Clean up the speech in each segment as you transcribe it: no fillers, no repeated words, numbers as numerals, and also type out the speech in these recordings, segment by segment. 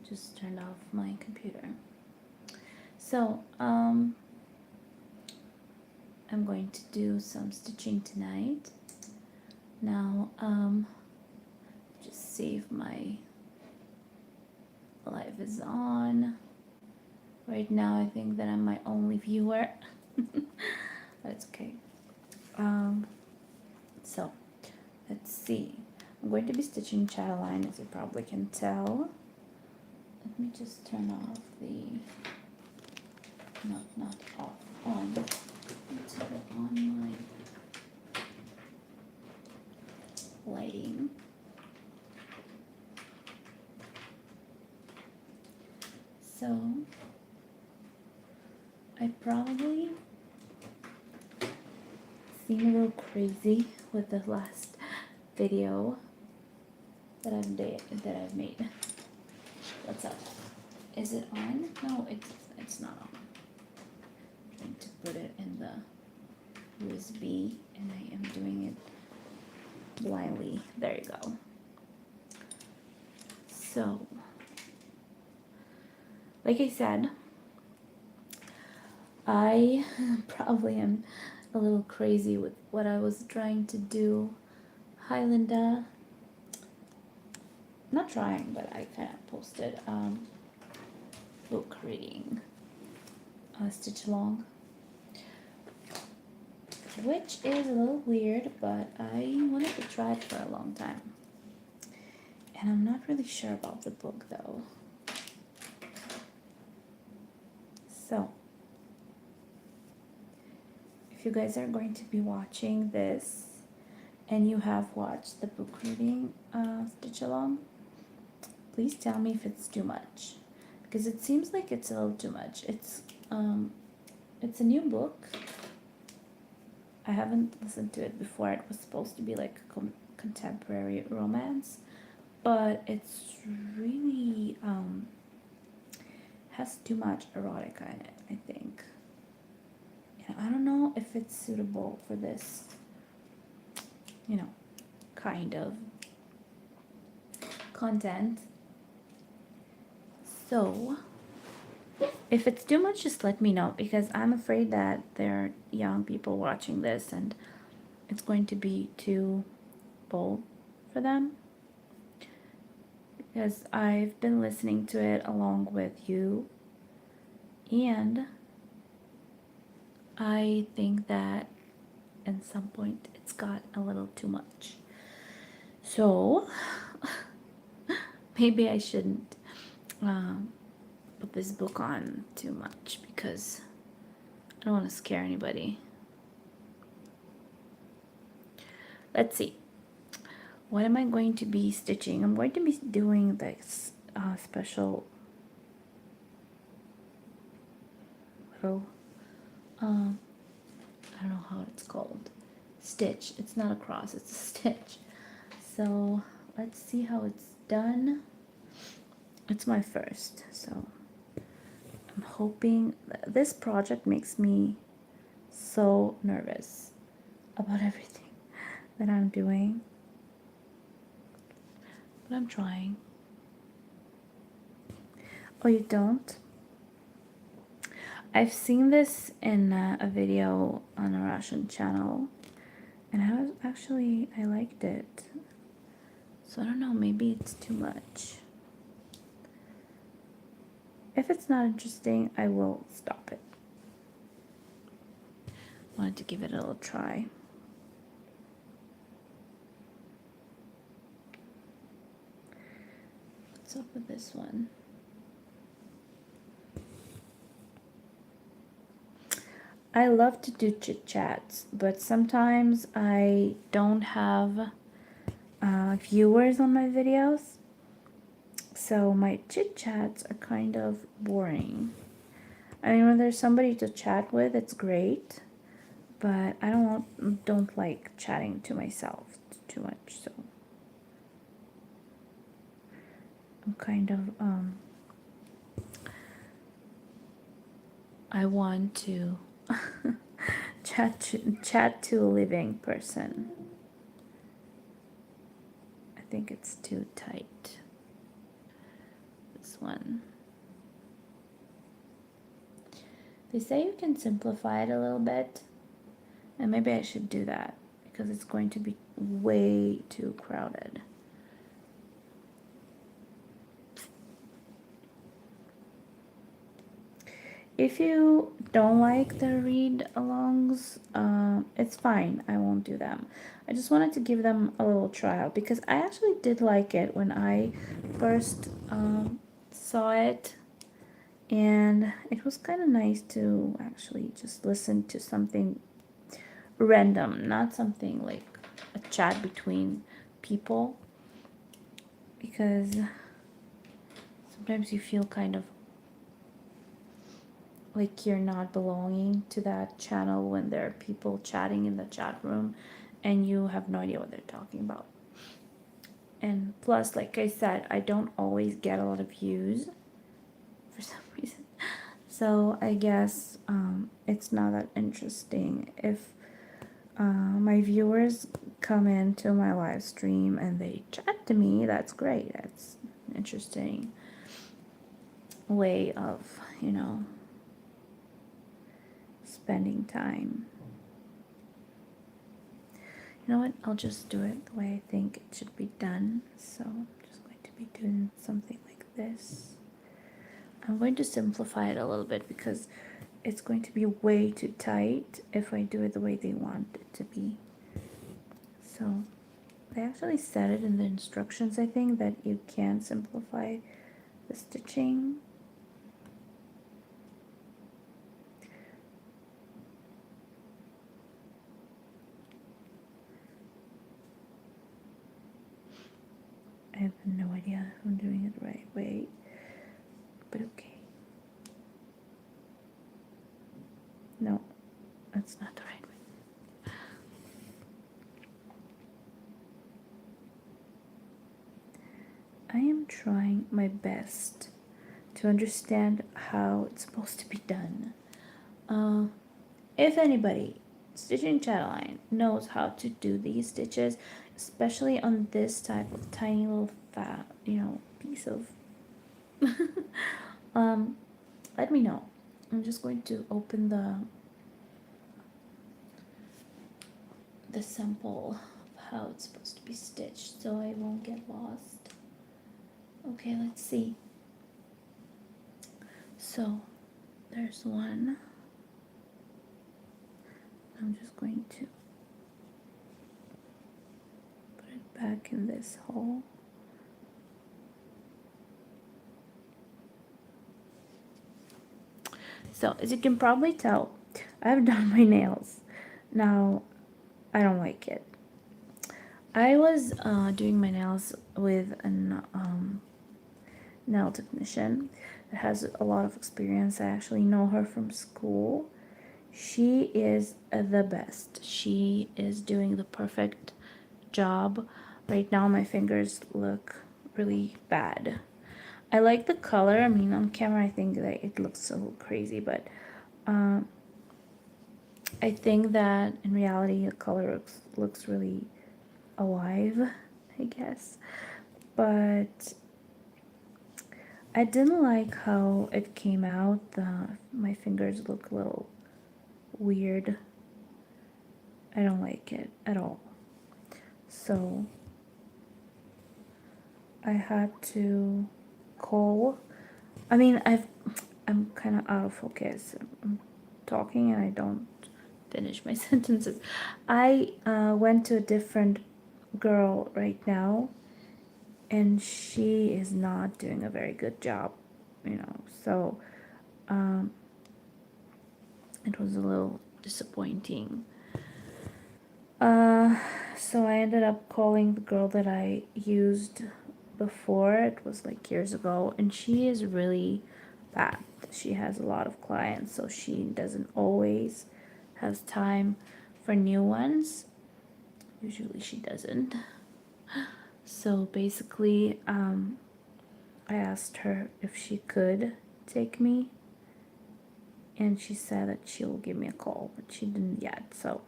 just turned off my computer. So, I'm going to do some stitching tonight. Now, just see if my live is on. Right now, I think that I'm my only viewer. That's okay. So, let's see. I'm going to be stitching Chatelaine, as you probably can tell. Let me just turn off the, not off, on. Let's turn on my lighting. So, I probably seem a little crazy with the last video that I've made. What's up? Is it on? No, it's not on. I'm trying to put it in the USB, and I am doing it blindly. There you go. So, like I said, I probably am a little crazy with what I was trying to do. Hi, Linda. Not trying, but I kind of posted book reading stitch along, which is a little weird, but I wanted to try it for a long time, and I'm not really sure about the book though. So if you guys are going to be watching this and you have watched the book reading stitch along, please tell me if it's too much, because it seems like it's a little too much. It's a new book. I haven't listened to it before. It was supposed to be like a contemporary romance, but it's really has too much erotica in it, I think. And I don't know if it's suitable for this, kind of content. So if it's too much, just let me know, because I'm afraid that there are young people watching this and it's going to be too bold for them, because I've been listening to it along with you, and I think that at some point it's got a little too much. So maybe I shouldn't put this book on too much, because I don't want to scare anybody. Let's see. What am I going to be stitching? I'm going to be doing this special little, I don't know how it's called, stitch. It's not a cross, it's a stitch. So let's see how it's done. It's my first, so I'm hoping this project makes me so nervous about everything that I'm doing, but I'm trying. Oh, you don't? I've seen this in a video on a Russian channel, and I liked it. So I don't know, maybe it's too much. If it's not interesting, I will stop it. Wanted to give it a little try. What's up with this one? I love to do chit chats, but sometimes I don't have viewers on my videos, so my chit chats are kind of boring. I mean, when there's somebody to chat with, it's great, but I don't like chatting to myself too much, so I'm kind of I want to chat to a living person. I think it's too tight. This one. They say you can simplify it a little bit, and maybe I should do that because it's going to be way too crowded. If you don't like the read alongs, it's fine. I won't do them. I just wanted to give them a little trial because I actually did like it when I first saw it, and it was kind of nice to actually just listen to something random, not something like a chat between people, because sometimes you feel kind of like you're not belonging to that channel when there are people chatting in the chat room and you have no idea what they're talking about. And plus, like I said, I don't always get a lot of views for some reason. So I guess it's not that interesting. If my viewers come into my live stream and they chat to me, that's great. That's an interesting way of, spending time. You know what? I'll just do it the way I think it should be done. So I'm just going to be doing something like this. I'm going to simplify it a little bit because it's going to be way too tight if I do it the way they want it to be. So they actually said it in the instructions, I think, that you can simplify the stitching. I have no idea if I'm doing it the right way, but okay. No, that's not the right way. I am trying my best to understand how it's supposed to be done. If anybody stitching Chatelaine knows how to do these stitches, especially on this type of tiny little fat, piece of let me know. I'm just going to open the sample of how it's supposed to be stitched so I won't get lost. Okay, let's see. So there's one. I'm just going to put it back in this hole. So as you can probably tell, I've done my nails. Now, I don't like it. I was doing my nails with a nail technician that has a lot of experience. I actually know her from school. She is the best. She is doing the perfect job. Right now my fingers look really bad. I like the color. I mean, on camera I think that it looks so crazy, but I think that in reality the color looks really alive, I guess. But I didn't like how it came out. My fingers look a little weird. I don't like it at all. So I had to call. I mean, I'm kind of out of focus. I'm talking and I don't finish my sentences. I went to a different girl right now, and she is not doing a very good job, So it was a little disappointing. So I ended up calling the girl that I used before. It was like years ago, and she is really bad. She has a lot of clients, so she doesn't always has time for new ones. Usually she doesn't. So basically, I asked her if she could take me, and she said that she will give me a call, but she didn't yet. So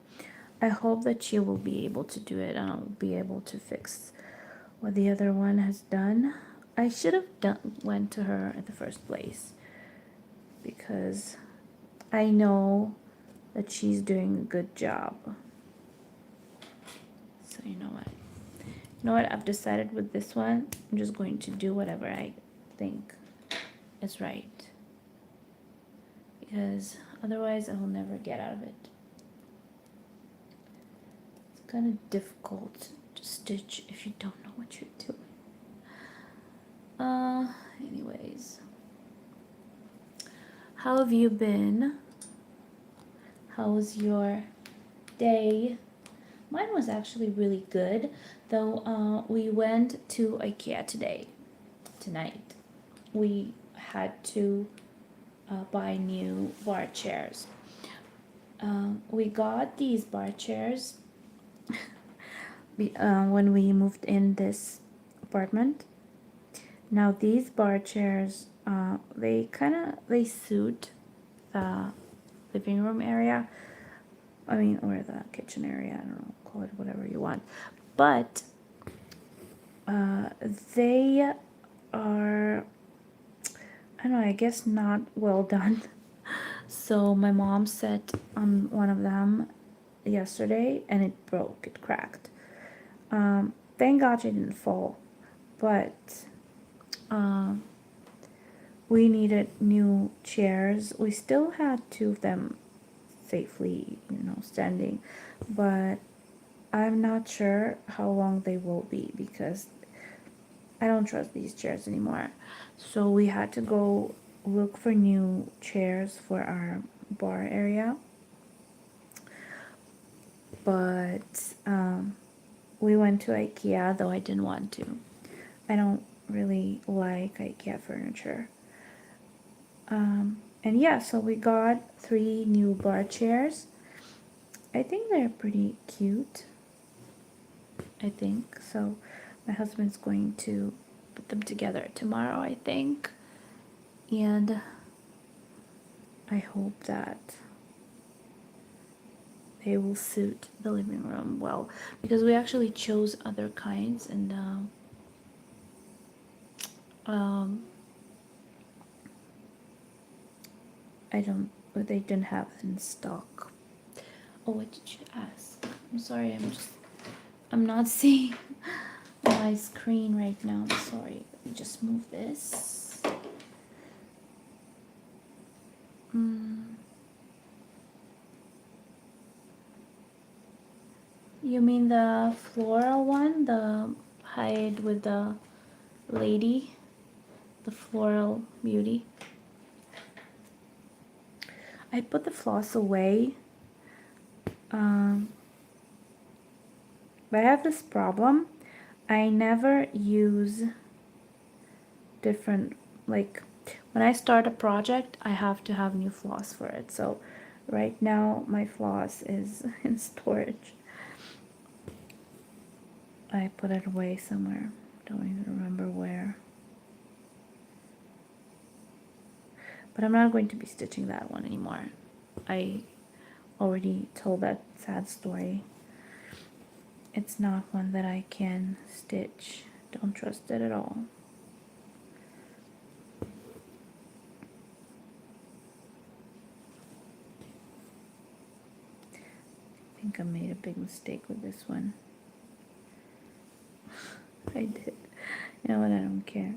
I hope that she will be able to do it, and I'll be able to fix what the other one has done. I should have went to her in the first place, because I know that she's doing a good job. So you know what? You know what? I've decided with this one, I'm just going to do whatever I think is right. Because otherwise I will never get out of it. It's kind of difficult to stitch if you don't know what you're doing. Anyways. How have you been? How was your day? Mine was actually really good, though we went to IKEA tonight. We had to buy new bar chairs. We got these bar chairs when we moved in this apartment. Now these bar chairs, they suit the living room area. I mean, or the kitchen area. I don't know, call it whatever you want. But they are, I don't know, I guess not well done. So my mom sat on one of them yesterday and it broke, it cracked. Thank God she didn't fall, but we needed new chairs. We still had two of them safely, standing, but I'm not sure how long they will be because I don't trust these chairs anymore. So we had to go look for new chairs for our bar area. But we went to IKEA, though I didn't want to. I don't really like IKEA furniture. And yeah, so we got 3 new bar chairs. I think they're pretty cute. I think so. My husband's going to put them together tomorrow, I think. And I hope that they will suit the living room well, because we actually chose other kinds, and they didn't have it in stock. Oh, what did you ask? I'm sorry, I'm not seeing my screen right now. I'm sorry. Let me just move this. You mean the floral one? The hide with the lady? The floral beauty? I put the floss away. But I have this problem. I never use different, like, when I start a project, I have to have new floss for it. So right now my floss is in storage. I put it away somewhere. Don't even remember where. But I'm not going to be stitching that one anymore. I already told that sad story. It's not one that I can stitch. Don't trust it at all. I think I made a big mistake with this one. I did. You know what? I don't care.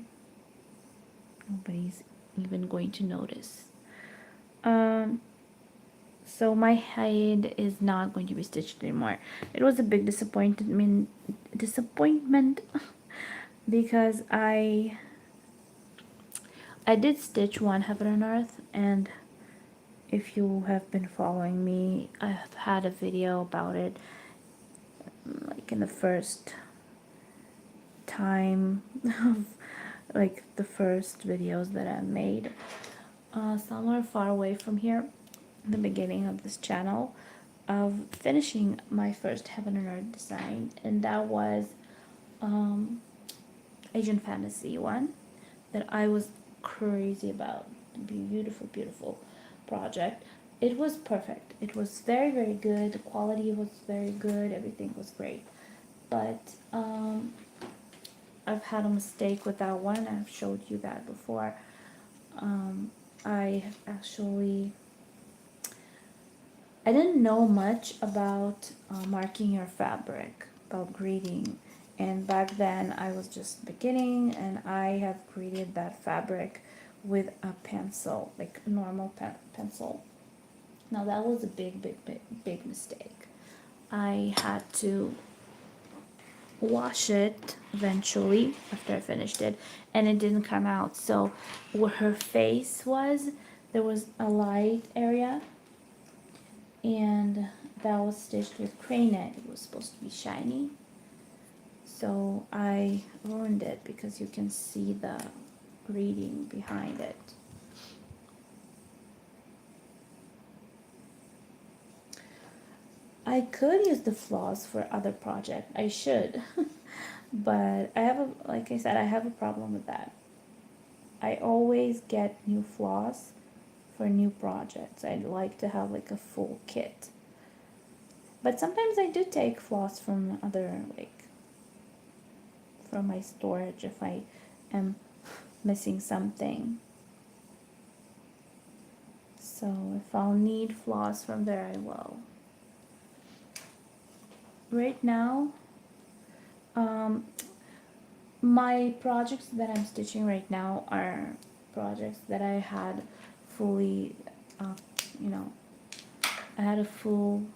Nobody's even going to notice. So my hide is not going to be stitched anymore. It was a big disappointment because I did stitch one Heaven on Earth, and if you have been following me, I've had a video about it, like in the first time of like the first videos that I made, somewhere far away from here, in the beginning of this channel, of finishing my first Heaven and Earth design, and that was Asian fantasy one that I was crazy about. Beautiful, beautiful project. It was perfect. It was very, very good. The quality was very good. Everything was great. But I've had a mistake with that one. I've showed you that before. I actually, I didn't know much about marking your fabric, about grading. And back then I was just beginning, and I have graded that fabric with a pencil, like a normal pencil. Now that was a big mistake. I had to wash it eventually after I finished it, and it didn't come out. So where her face was, there was a light area, and that was stitched with crayon. It was supposed to be shiny, so I ruined it because you can see the grading behind it. I could use the floss for other project. I should. But I have a, like I said, I have a problem with that. I always get new floss for new projects. I'd like to have like a full kit. But sometimes I do take floss from other, like, from my storage if I am missing something. So if I'll need floss from there, I will. Right now, my projects that I'm stitching right now are projects that I had fully, you know, I had a full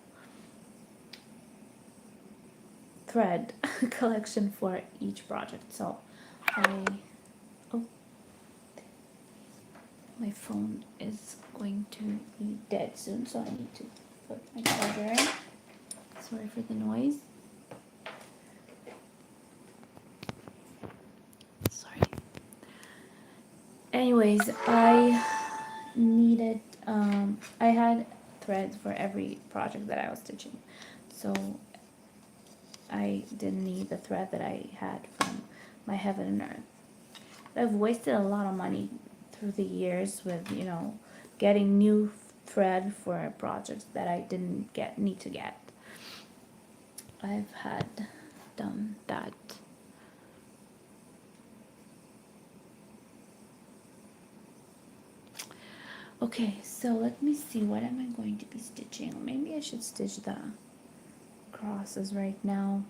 thread collection for each project. So oh, my phone is going to be dead soon, so I need to put my charger in. Sorry for the noise. Sorry. Anyways, I needed, I had threads for every project that I was stitching. So I didn't need the thread that I had from my Heaven and Earth. I've wasted a lot of money through the years with, you know, getting new thread for projects that I didn't need to get. I've had done that. Okay, so let me see, what am I going to be stitching? Maybe I should stitch the crosses right now.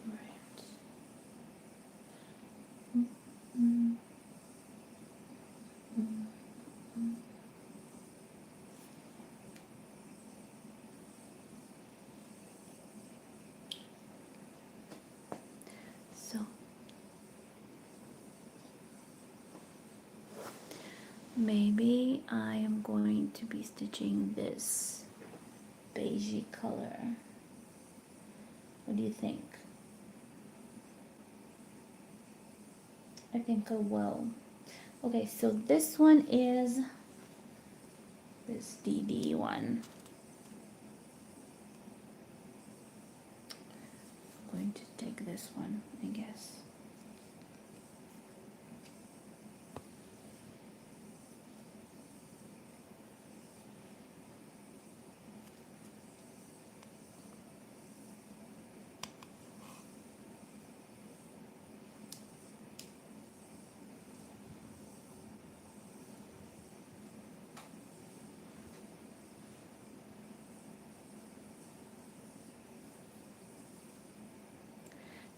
Right. Mm-hmm. Mm-hmm. So maybe I am going to be stitching this beigey color. What do you think? I think I will. Okay, so this one is this DD one. I'm going to take this one, I guess.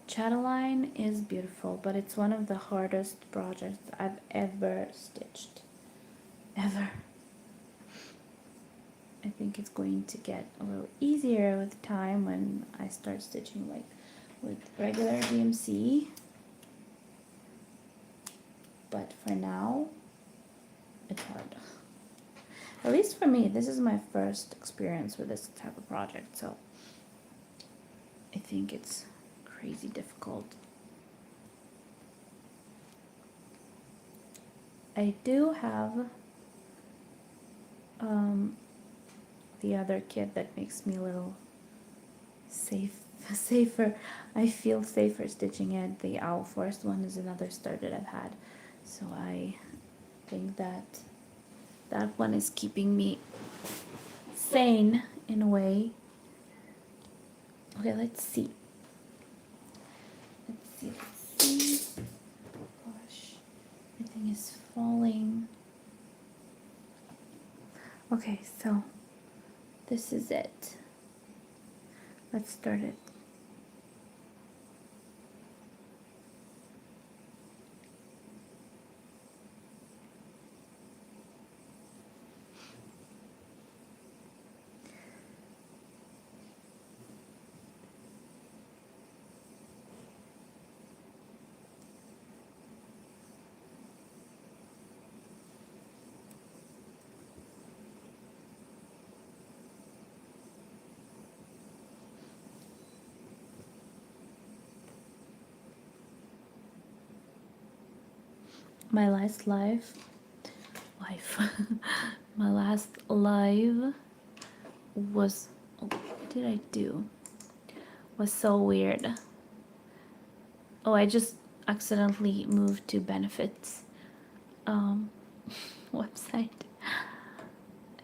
Chatelaine is beautiful, but it's one of the hardest projects I've ever stitched. Ever. I think it's going to get a little easier with time when I start stitching like with regular DMC. But for now, it's hard. At least for me, this is my first experience with this type of project, so I think it's crazy difficult. I do have the other kit that makes me a little safe safer. I feel safer stitching it. The Owl Forest one is another star that I've had, so I think that that one is keeping me sane in a way. Okay, let's see. Let's see. Gosh, everything is falling. Okay, so this is it. Let's start it. My last live my last live was, oh, what did I do? Was so weird. Oh, I just accidentally moved to benefits um website.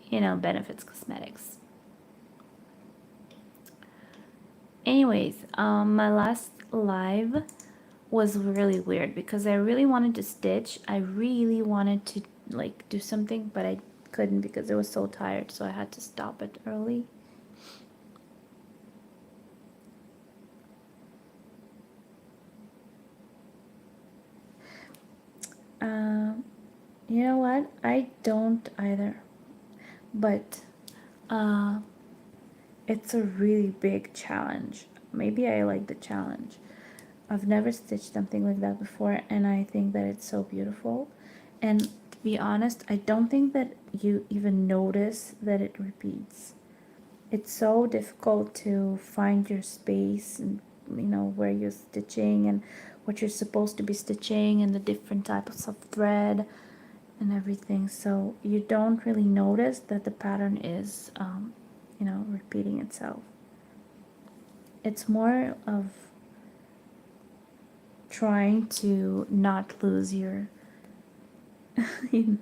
You know, benefits cosmetics. Anyways, my last live was really weird because I really wanted to stitch. I really wanted to like do something, but I couldn't because I was so tired, so I had to stop it early. You know what? I don't either, but it's a really big challenge. Maybe I like the challenge. I've never stitched something like that before, and I think that it's so beautiful. And to be honest, I don't think that you even notice that it repeats. It's so difficult to find your space and, you know, where you're stitching and what you're supposed to be stitching and the different types of thread and everything. So you don't really notice that the pattern is, you know, repeating itself. It's more of trying to not lose your you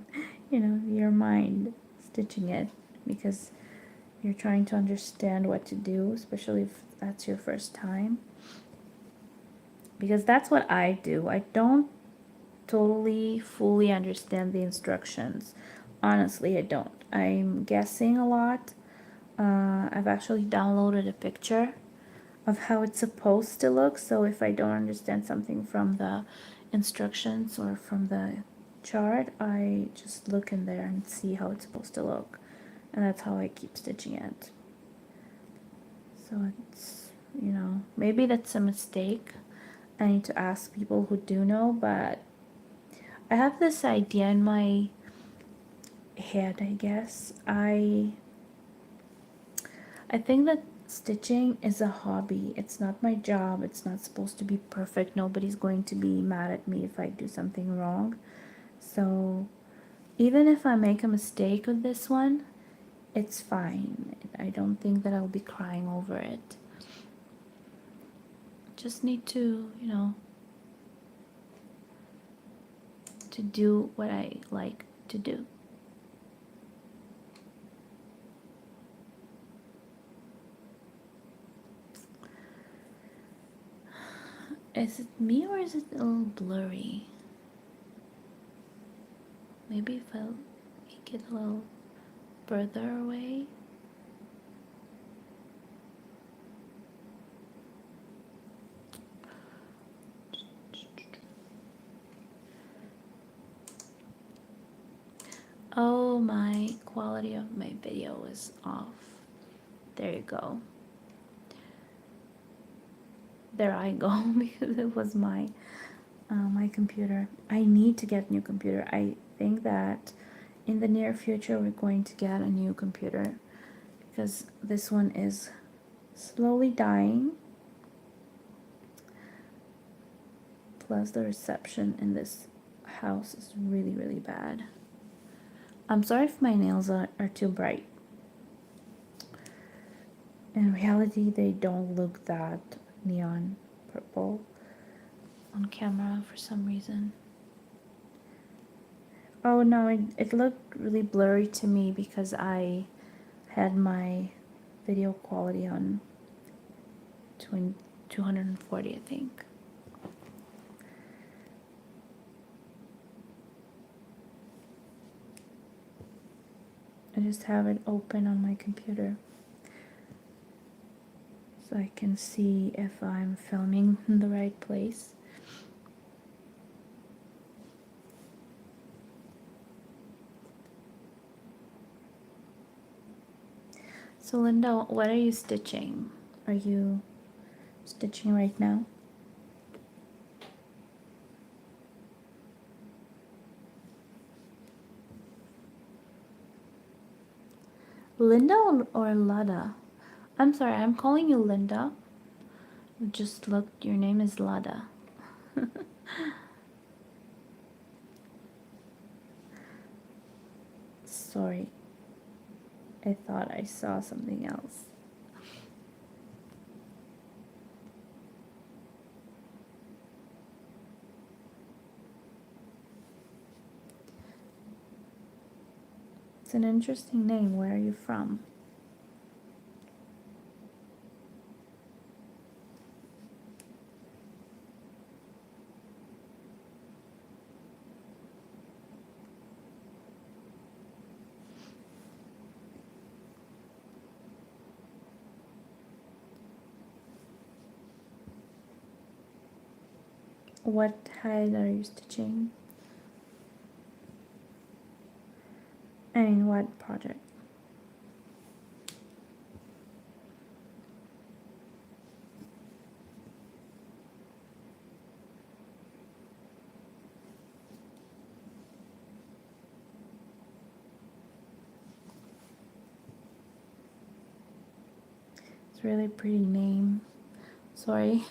know, your mind stitching it, because you're trying to understand what to do, especially if that's your first time, because that's what I do. I don't totally fully understand the instructions. Honestly, I don't. I'm guessing a lot. I've actually downloaded a picture of how it's supposed to look, so if I don't understand something from the instructions or from the chart, I just look in there and see how it's supposed to look, and that's how I keep stitching it. So it's, you know, maybe that's a mistake. I need to ask people who do know, but I have this idea in my head, I guess. I think that stitching is a hobby. It's not my job. It's not supposed to be perfect. Nobody's going to be mad at me if I do something wrong. So even if I make a mistake with this one, it's fine. I don't think that I'll be crying over it. Just need to, you know, to do what I like to do. Is it me or is it a little blurry? Maybe if I make it a little further away. Oh, my quality of my video is off. There you go. There I go, because it was my my computer. I need to get a new computer. I think that in the near future we're going to get a new computer, because this one is slowly dying. Plus the reception in this house is really, really bad. I'm sorry if my nails are too bright. In reality, they don't look that neon purple on camera for some reason. Oh no, it looked really blurry to me because I had my video quality on 240, I think. I just have it open on my computer so I can see if I'm filming in the right place. So Linda, what are you stitching? Are you stitching right now? Linda or Lada? I'm sorry, I'm calling you Linda. Just look, your name is Lada. Sorry, I thought I saw something else. It's an interesting name. Where are you from? What height are you stitching? And what project? It's a really pretty name. Sorry.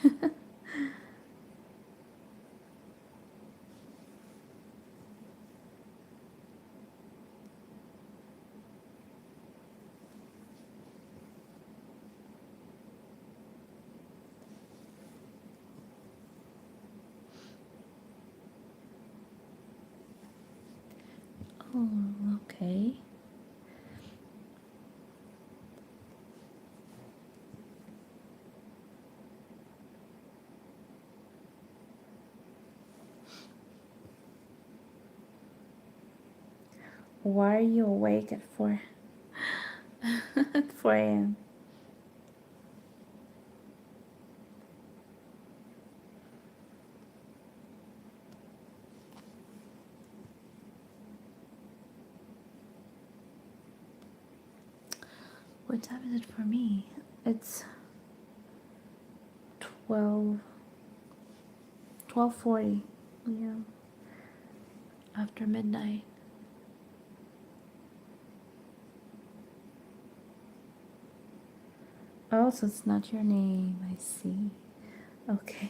Oh, okay. Why are you awake at 4 at 4 a.m.? What time is it for me? It's 12:40. Yeah. After midnight. Oh, so it's not your name. I see. Okay.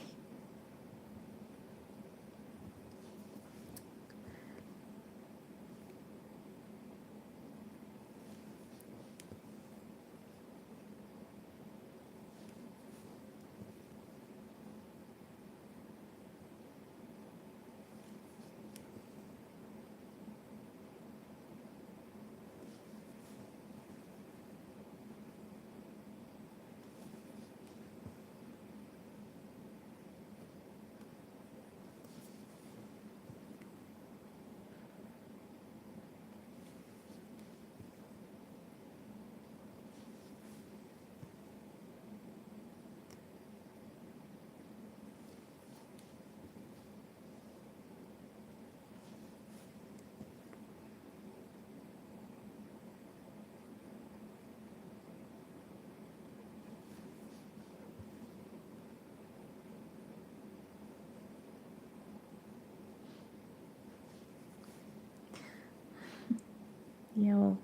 Yeah, well,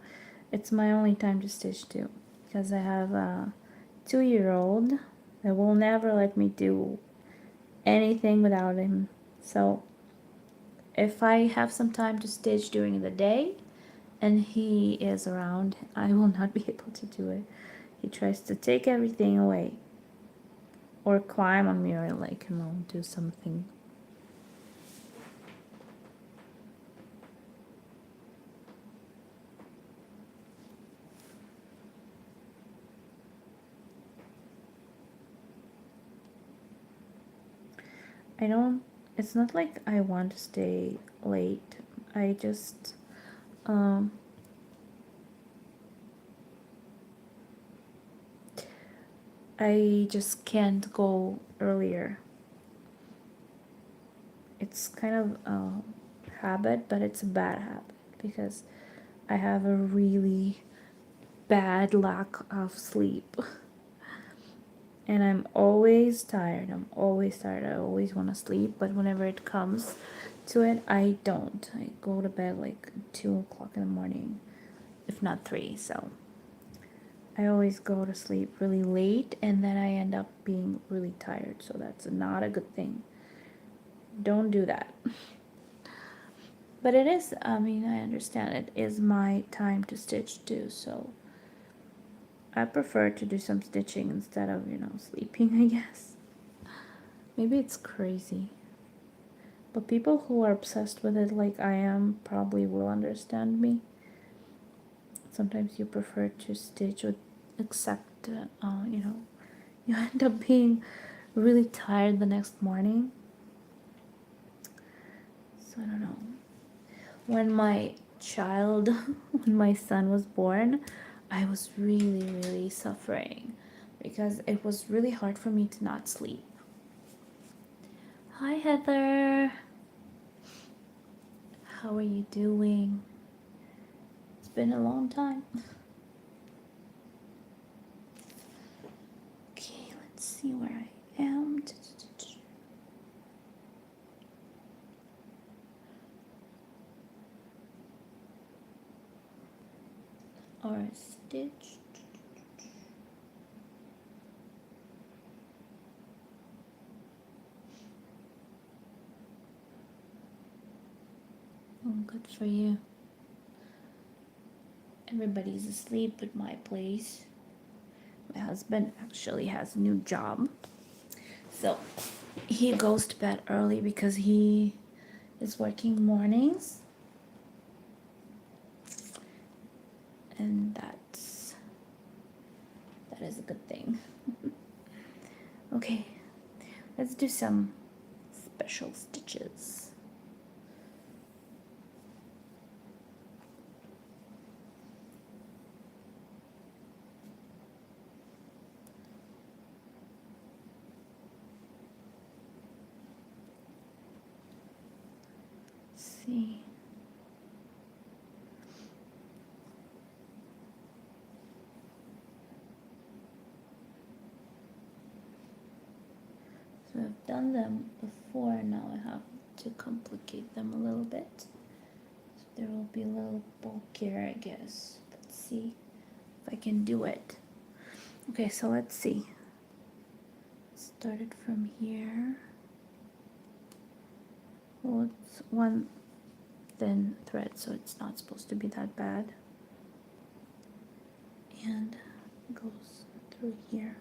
it's my only time to stitch too, because I have a 2-year-old that will never let me do anything without him. So if I have some time to stitch during the day and he is around, I will not be able to do it. He tries to take everything away. Or climb on me, or like, do something. It's not like I want to stay late. I just, I just can't go earlier. It's kind of a habit, but it's a bad habit because I have a really bad lack of sleep. And I'm always tired. I always want to sleep, but whenever it comes to it, I don't. I go to bed like 2 o'clock in the morning, if not 3. So I always go to sleep really late, and then I end up being really tired. So that's not a good thing. Don't do that. But it is, I understand it is my time to stitch too. So I prefer to do some stitching instead of, sleeping, I guess. Maybe it's crazy. But people who are obsessed with it like I am probably will understand me. Sometimes you prefer to stitch with, except, you end up being really tired the next morning. So I don't know. When my when my son was born, I was really, really suffering because it was really hard for me to not sleep. Hi, Heather. How are you doing? It's been a long time. Okay, let's see where I am. Or stitch. Oh, good for you. Everybody's asleep at my place. My husband actually has a new job. So he goes to bed early because he is working mornings. And that is a good thing. Okay, let's do some special stitches. Let's see. So I've done them before, now I have to complicate them a little bit. So there will be a little bulkier, I guess. Let's see if I can do it. Okay, so let's see. Started from here. Well, it's one thin thread, so it's not supposed to be that bad. And it goes through here.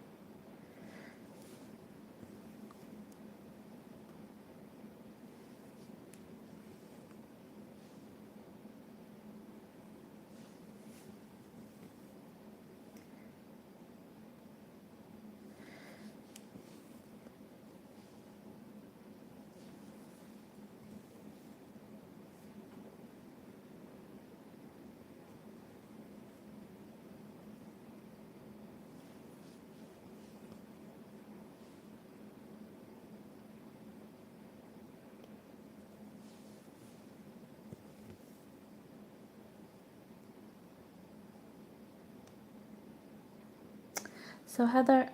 So Heather,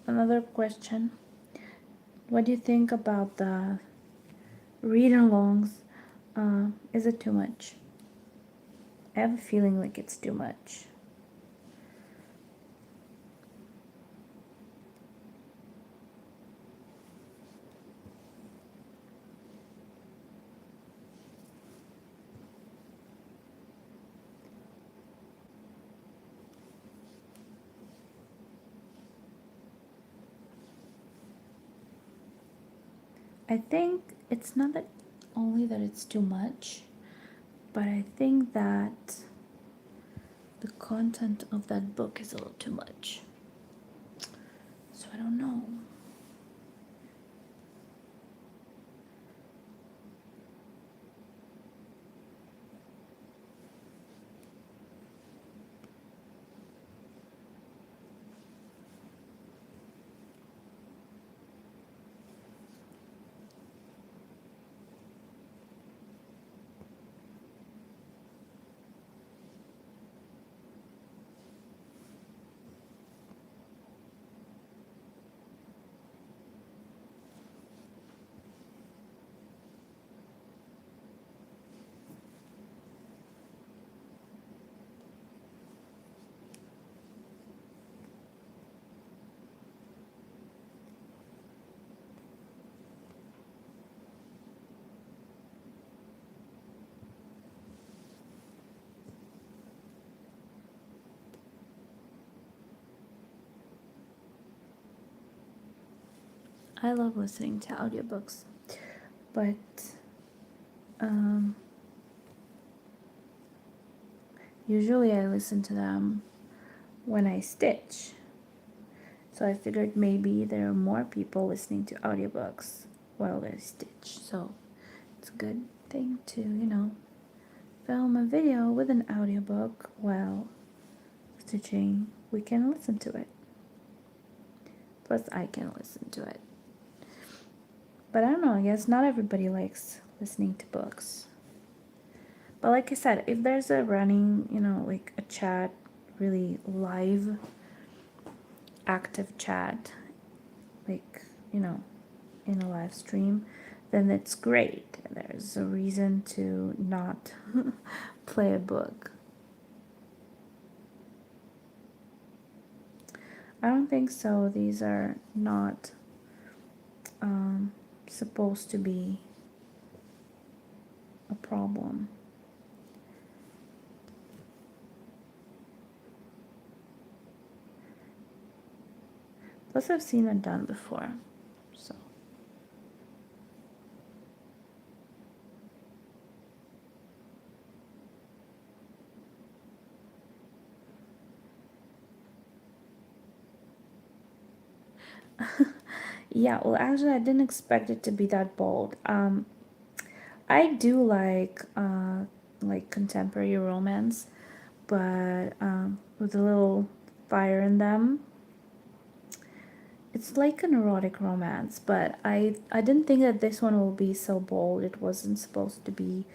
another question. What do you think about the read-alongs? Is it too much? I have a feeling like it's too much. I think it's not that only that it's too much, but I think that the content of that book is a little too much. So I don't know. I love listening to audiobooks, but um, usually I listen to them when I stitch. So I figured maybe there are more people listening to audiobooks while they stitch. So it's a good thing to, film a video with an audiobook while stitching. We can listen to it. Plus, I can listen to it. But I don't know, I guess not everybody likes listening to books. But like I said, if there's a running, like a chat, really live, active chat, like, in a live stream, then that's great. There's a reason to not play a book. I don't think so. These are not supposed to be a problem. Plus, I've seen it done before, so. Yeah, well, actually, I didn't expect it to be that bold. I do like contemporary romance, but with a little fire in them. It's like an erotic romance, but I didn't think that this one will be so bold. It wasn't supposed to be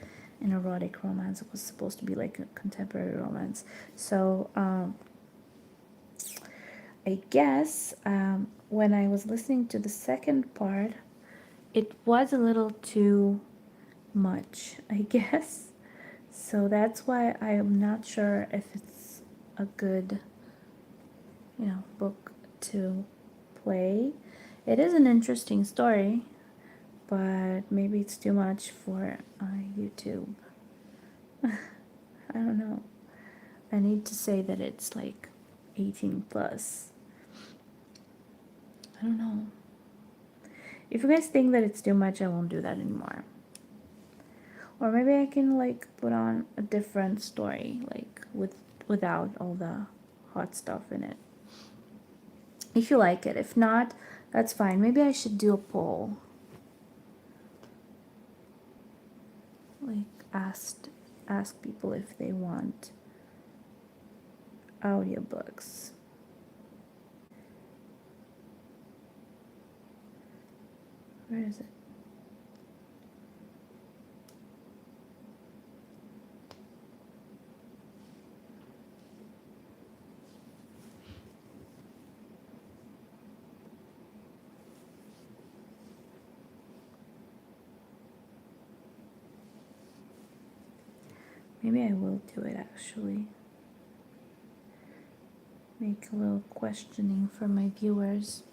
an erotic romance. It was supposed to be like a contemporary romance. So I guess when I was listening to the second part, it was a little too much, I guess. So that's why I am not sure if it's a good, book to play. It is an interesting story, but maybe it's too much for YouTube. I don't know. I need to say that it's like 18 plus. I don't know. If you guys think that it's too much, I won't do that anymore. Or maybe I can like put on a different story, like without all the hot stuff in it. If you like it. If not, that's fine. Maybe I should do a poll. Like ask people if they want audiobooks. Where is it? Maybe I will do it actually. Make a little questioning for my viewers.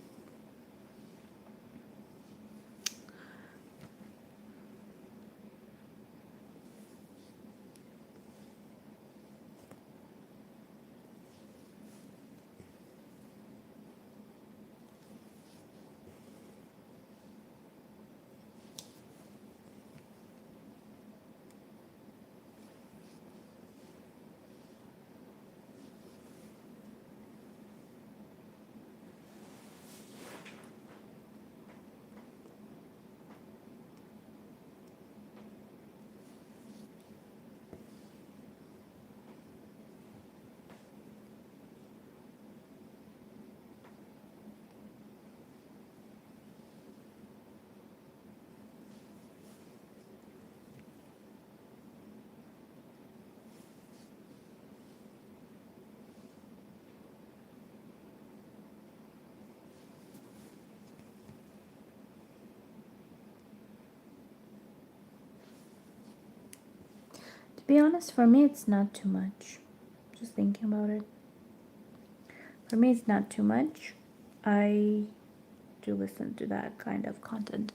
To be honest, for me, it's not too much. Just thinking about it. For me, it's not too much. I do listen to that kind of content.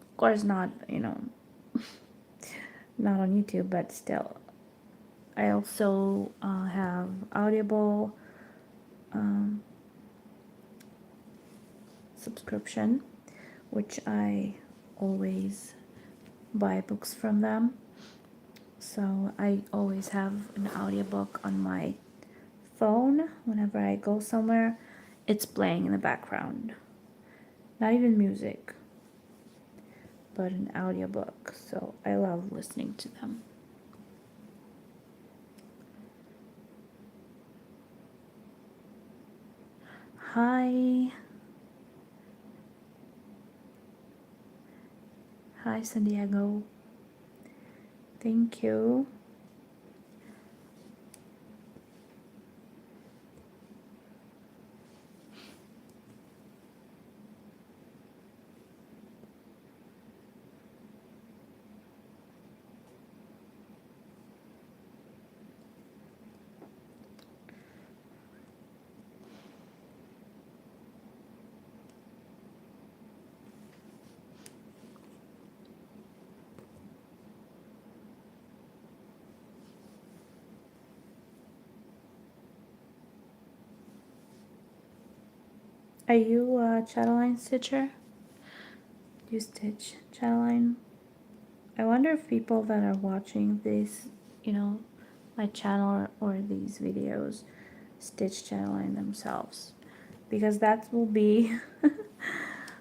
Of course, not, not on YouTube, but still. I also have Audible um, subscription, which I always buy books from them. So I always have an audiobook on my phone whenever I go somewhere. It's playing in the background. Not even music, but an audiobook. So I love listening to them. Hi. Hi, San Diego. Thank you. Are you a Chatelaine stitcher? Do you stitch Chatelaine? I wonder if people that are watching this, my channel or these videos, stitch Chatelaine themselves. Because that will be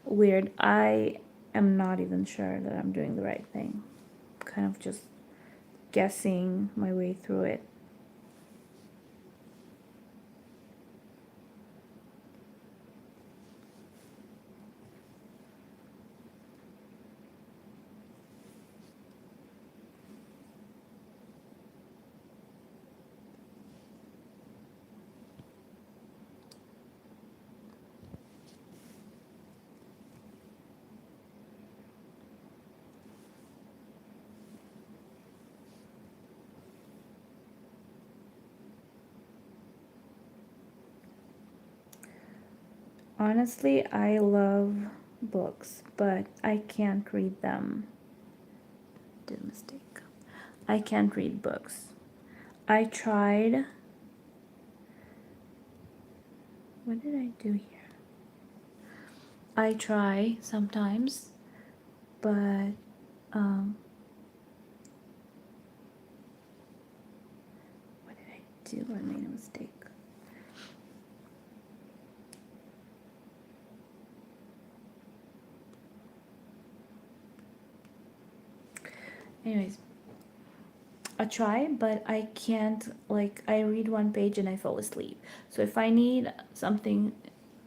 weird. I am not even sure that I'm doing the right thing. Kind of just guessing my way through it. Honestly, I love books, but I can't read them. Did a mistake. I can't read books. I tried. What did I do here? I try sometimes, but what did I do? I made a mistake. Anyways, I try, but I can't, I read one page and I fall asleep. So if I need something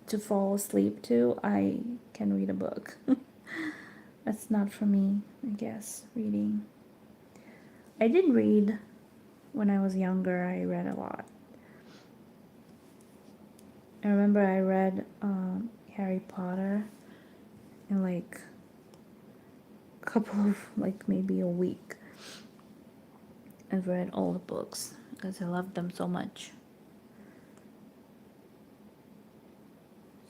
to fall asleep to, I can read a book. That's not for me, I guess, reading. I did read when I was younger. I read a lot. I remember I read Harry Potter in a couple of, maybe a week. I've read all the books because I loved them so much.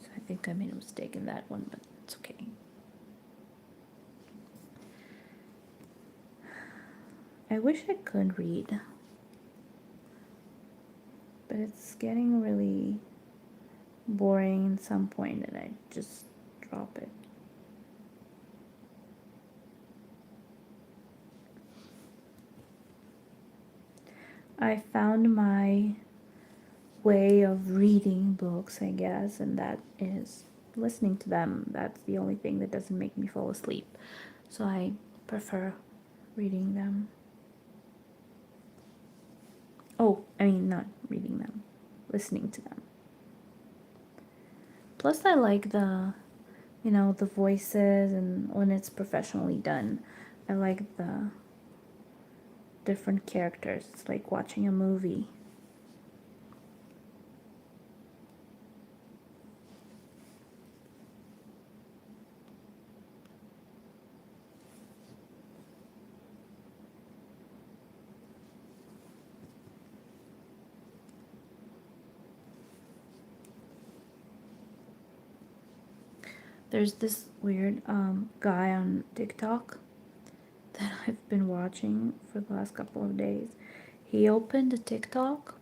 So I think I made a mistake in that one, but it's okay. I wish I could read, but it's getting really boring at some point and I just drop it. I found my way of reading books, I guess, and that is listening to them. That's the only thing that doesn't make me fall asleep. So I prefer reading them. Oh, I mean, not reading them, listening to them. Plus, I like the voices, and when it's professionally done, I like the different characters. It's like watching a movie. There's this weird guy on TikTok that I've been watching for the last couple of days. He opened a TikTok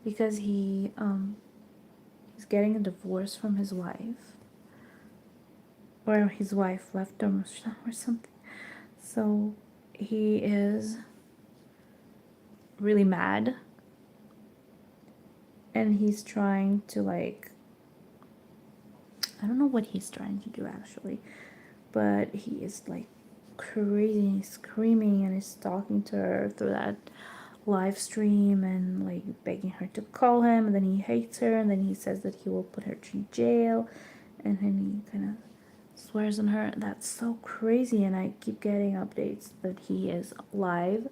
because he's getting a divorce from his wife, or his wife left him or something. So he is really mad, and he's trying to like, I don't know what he's trying to do actually, but he is like crazy and he's screaming and he's talking to her through that live stream and like begging her to call him, and then he hates her, and then he says that he will put her to jail, and then he kind of swears on her. That's so crazy, and I keep getting updates that he is live.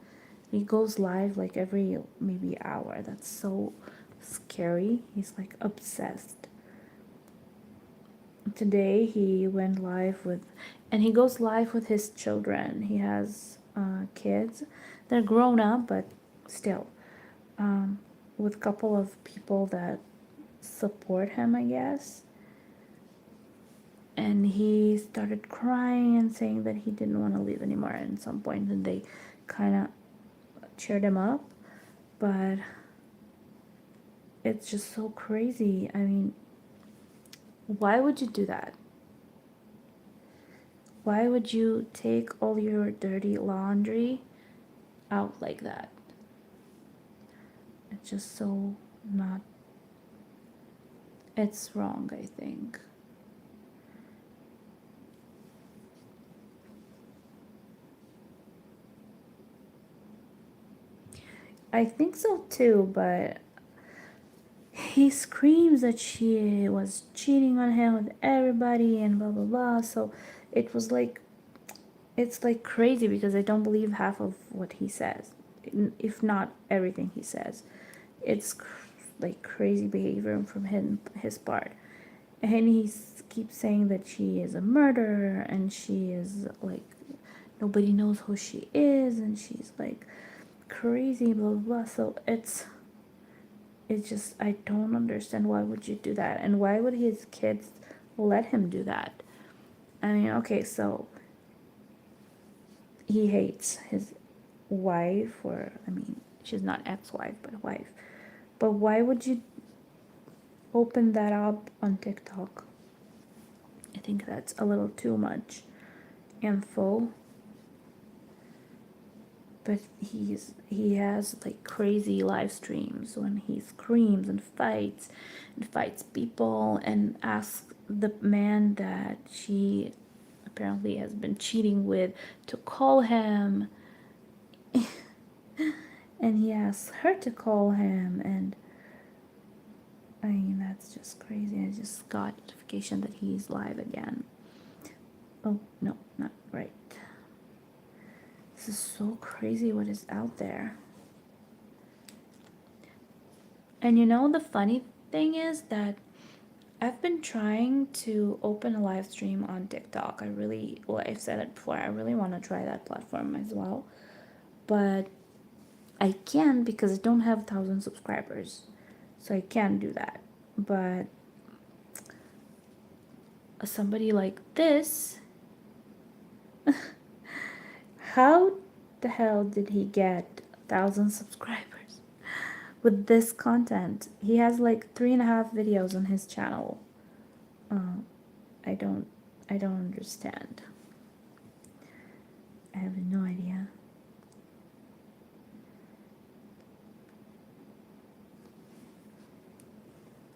He goes live like every maybe hour. That's so scary. He's like obsessed. Today he went live with, and he goes live with his children. He has kids. They're grown up, but still, with a couple of people that support him, I guess. And he started crying and saying that he didn't want to leave anymore at some point, and they kind of cheered him up. But it's just so crazy. I mean, why would you do that? Why would you take all your dirty laundry out like that? It's just so not, it's wrong, I think. I think so too, but he screams that she was cheating on him with everybody and blah blah blah. So it was like, it's like crazy because I don't believe half of what he says, if not everything he says. It's like crazy behavior from his part, and he keeps saying that she is a murderer and she is like, nobody knows who she is, and she's like crazy blah blah blah. So it's just, I don't understand, why would you do that, and why would his kids let him do that? I mean, okay, so he hates his wife, or I mean, she's not ex-wife but wife, but why would you open that up on TikTok? I think that's a little too much info. But he has like crazy live streams when he screams and fights people, and asks the man that she apparently has been cheating with to call him. And he asks her to call him, and I mean, that's just crazy. I just got notification that he's live again. Oh no, not right. This is so crazy what is out there. And you know, the funny thing is that I've been trying to open a live stream on TikTok. Well, I've said it before, I really want to try that platform as well. But I can't because I don't have 1,000 subscribers. So I can't do that. But somebody like this, how the hell did he get 1,000 subscribers with this content? He has like 3.5 videos on his channel. I don't understand. I have no idea.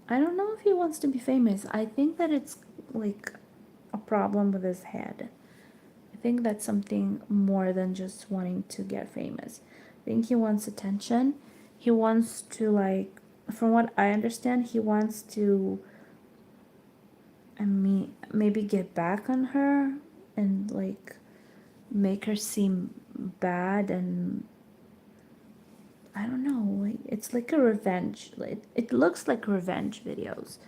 I don't know if he wants to be famous. I think that it's like a problem with his head. I think that's something more than just wanting to get famous. I think he wants attention. He wants to, like, from what I understand, he wants to, I mean, maybe get back on her and like make her seem bad, and I don't know, like it's like a revenge. It looks like revenge videos.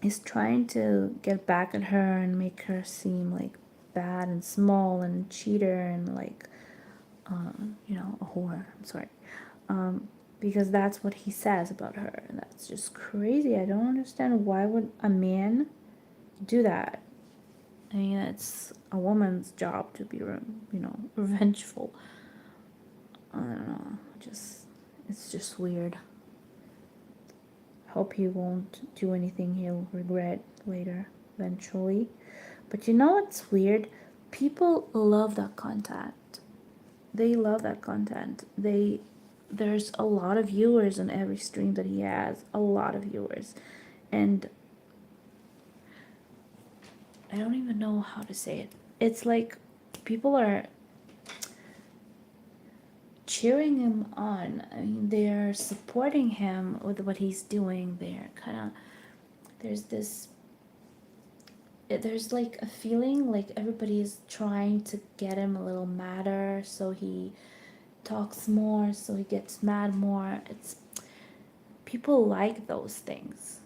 He's trying to get back at her and make her seem like bad and small and cheater and like, a whore. I'm sorry. Because that's what he says about her, and that's just crazy. I don't understand, why would a man do that. I mean, it's a woman's job to be, revengeful. I don't know. It's just weird. Hope he won't do anything he'll regret later, eventually. But you know what's weird? People love that content. They love that content. There's a lot of viewers on every stream that he has. A lot of viewers. And I don't even know how to say it. It's like people are cheering him on. I mean, they're supporting him with what he's doing. They're kind of, there's this, there's like a feeling like everybody is trying to get him a little madder so he talks more, so he gets mad more. It's, people like those things.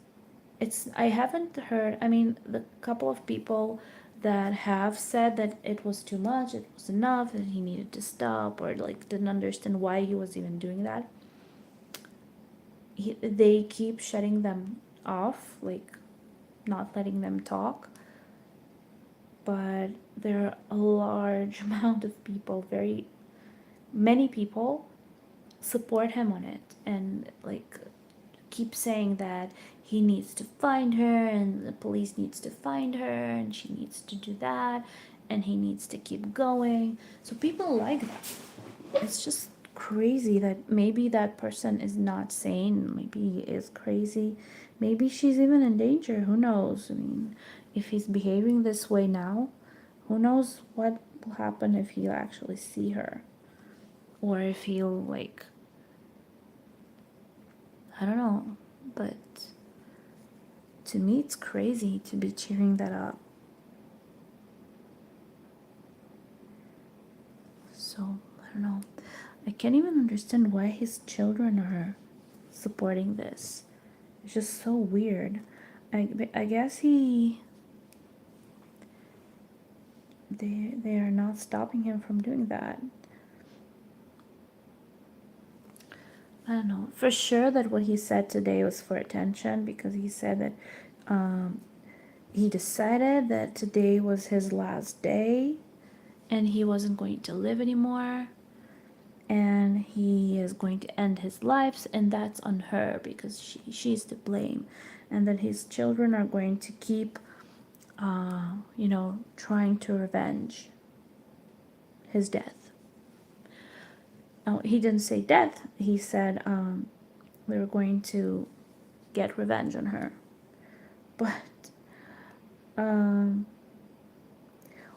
I haven't heard, I mean, the couple of people that have said that it was too much, it was enough, that he needed to stop, or like didn't understand why he was even doing that. They keep shutting them off, like not letting them talk. But there are a large amount of people, very many people, support him on it, and like keep saying that he needs to find her and the police needs to find her and she needs to do that and he needs to keep going. So people like that. It's just crazy that maybe that person is not sane, maybe he is crazy, maybe she's even in danger, who knows? I mean, if he's behaving this way now, who knows what will happen if he'll actually see her, or if he'll like, I don't know. But to me it's crazy to be cheering that up. So I don't know, I can't even understand why his children are supporting this. It's just so weird. I guess they are not stopping him from doing that. I don't know for sure that what he said today was for attention, because he said that he decided that today was his last day and he wasn't going to live anymore and he is going to end his life, and that's on her because she's to blame, and that his children are going to keep trying to revenge his death. Oh, he didn't say death, he said they were going to get revenge on her. But um,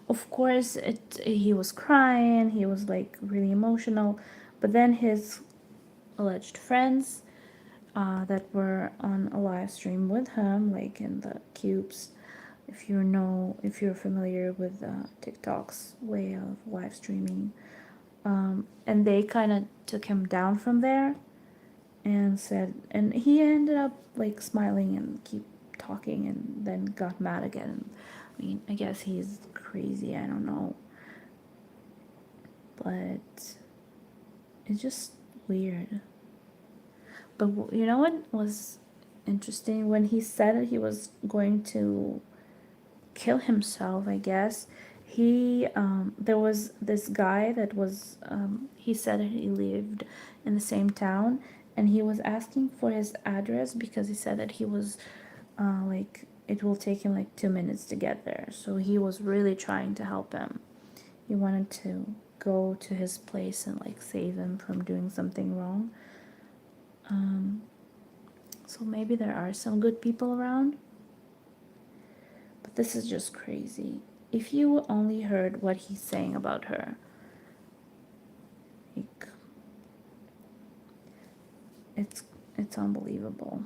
of course he was crying, he was like really emotional, but then his alleged friends that were on a live stream with him, like in the cubes, if you're familiar with TikTok's way of live streaming, and they kind of took him down from there and said, and he ended up like smiling and keep talking and then got mad again. I mean, I guess he's crazy, I don't know, but it's just weird. But you know what was interesting? When he said that he was going to kill himself, I guess, there was this guy that was, he said that he lived in the same town, and he was asking for his address because he said that he was, like, it will take him like 2 minutes to get there. So he was really trying to help him. He wanted to go to his place and like save him from doing something wrong. So maybe there are some good people around, but this is just crazy. If you only heard what he's saying about her, like, it's unbelievable.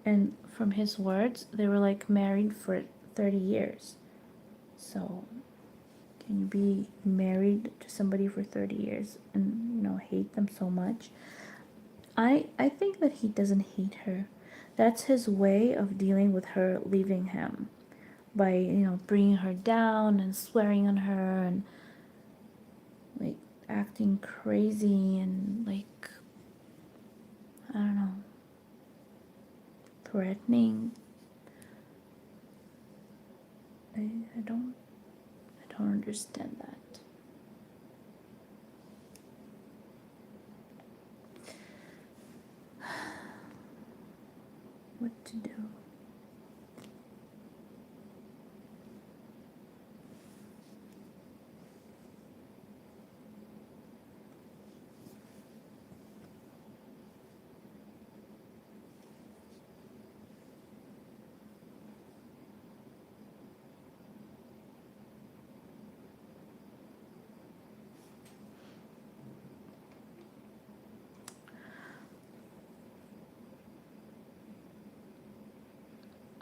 And from his words, they were like married for 30 years. So can you be married to somebody for 30 years and hate them so much? I think that he doesn't hate her. That's his way of dealing with her leaving him, by bringing her down and swearing on her and like acting crazy and like I don't know, threatening. I don't understand that. What to do?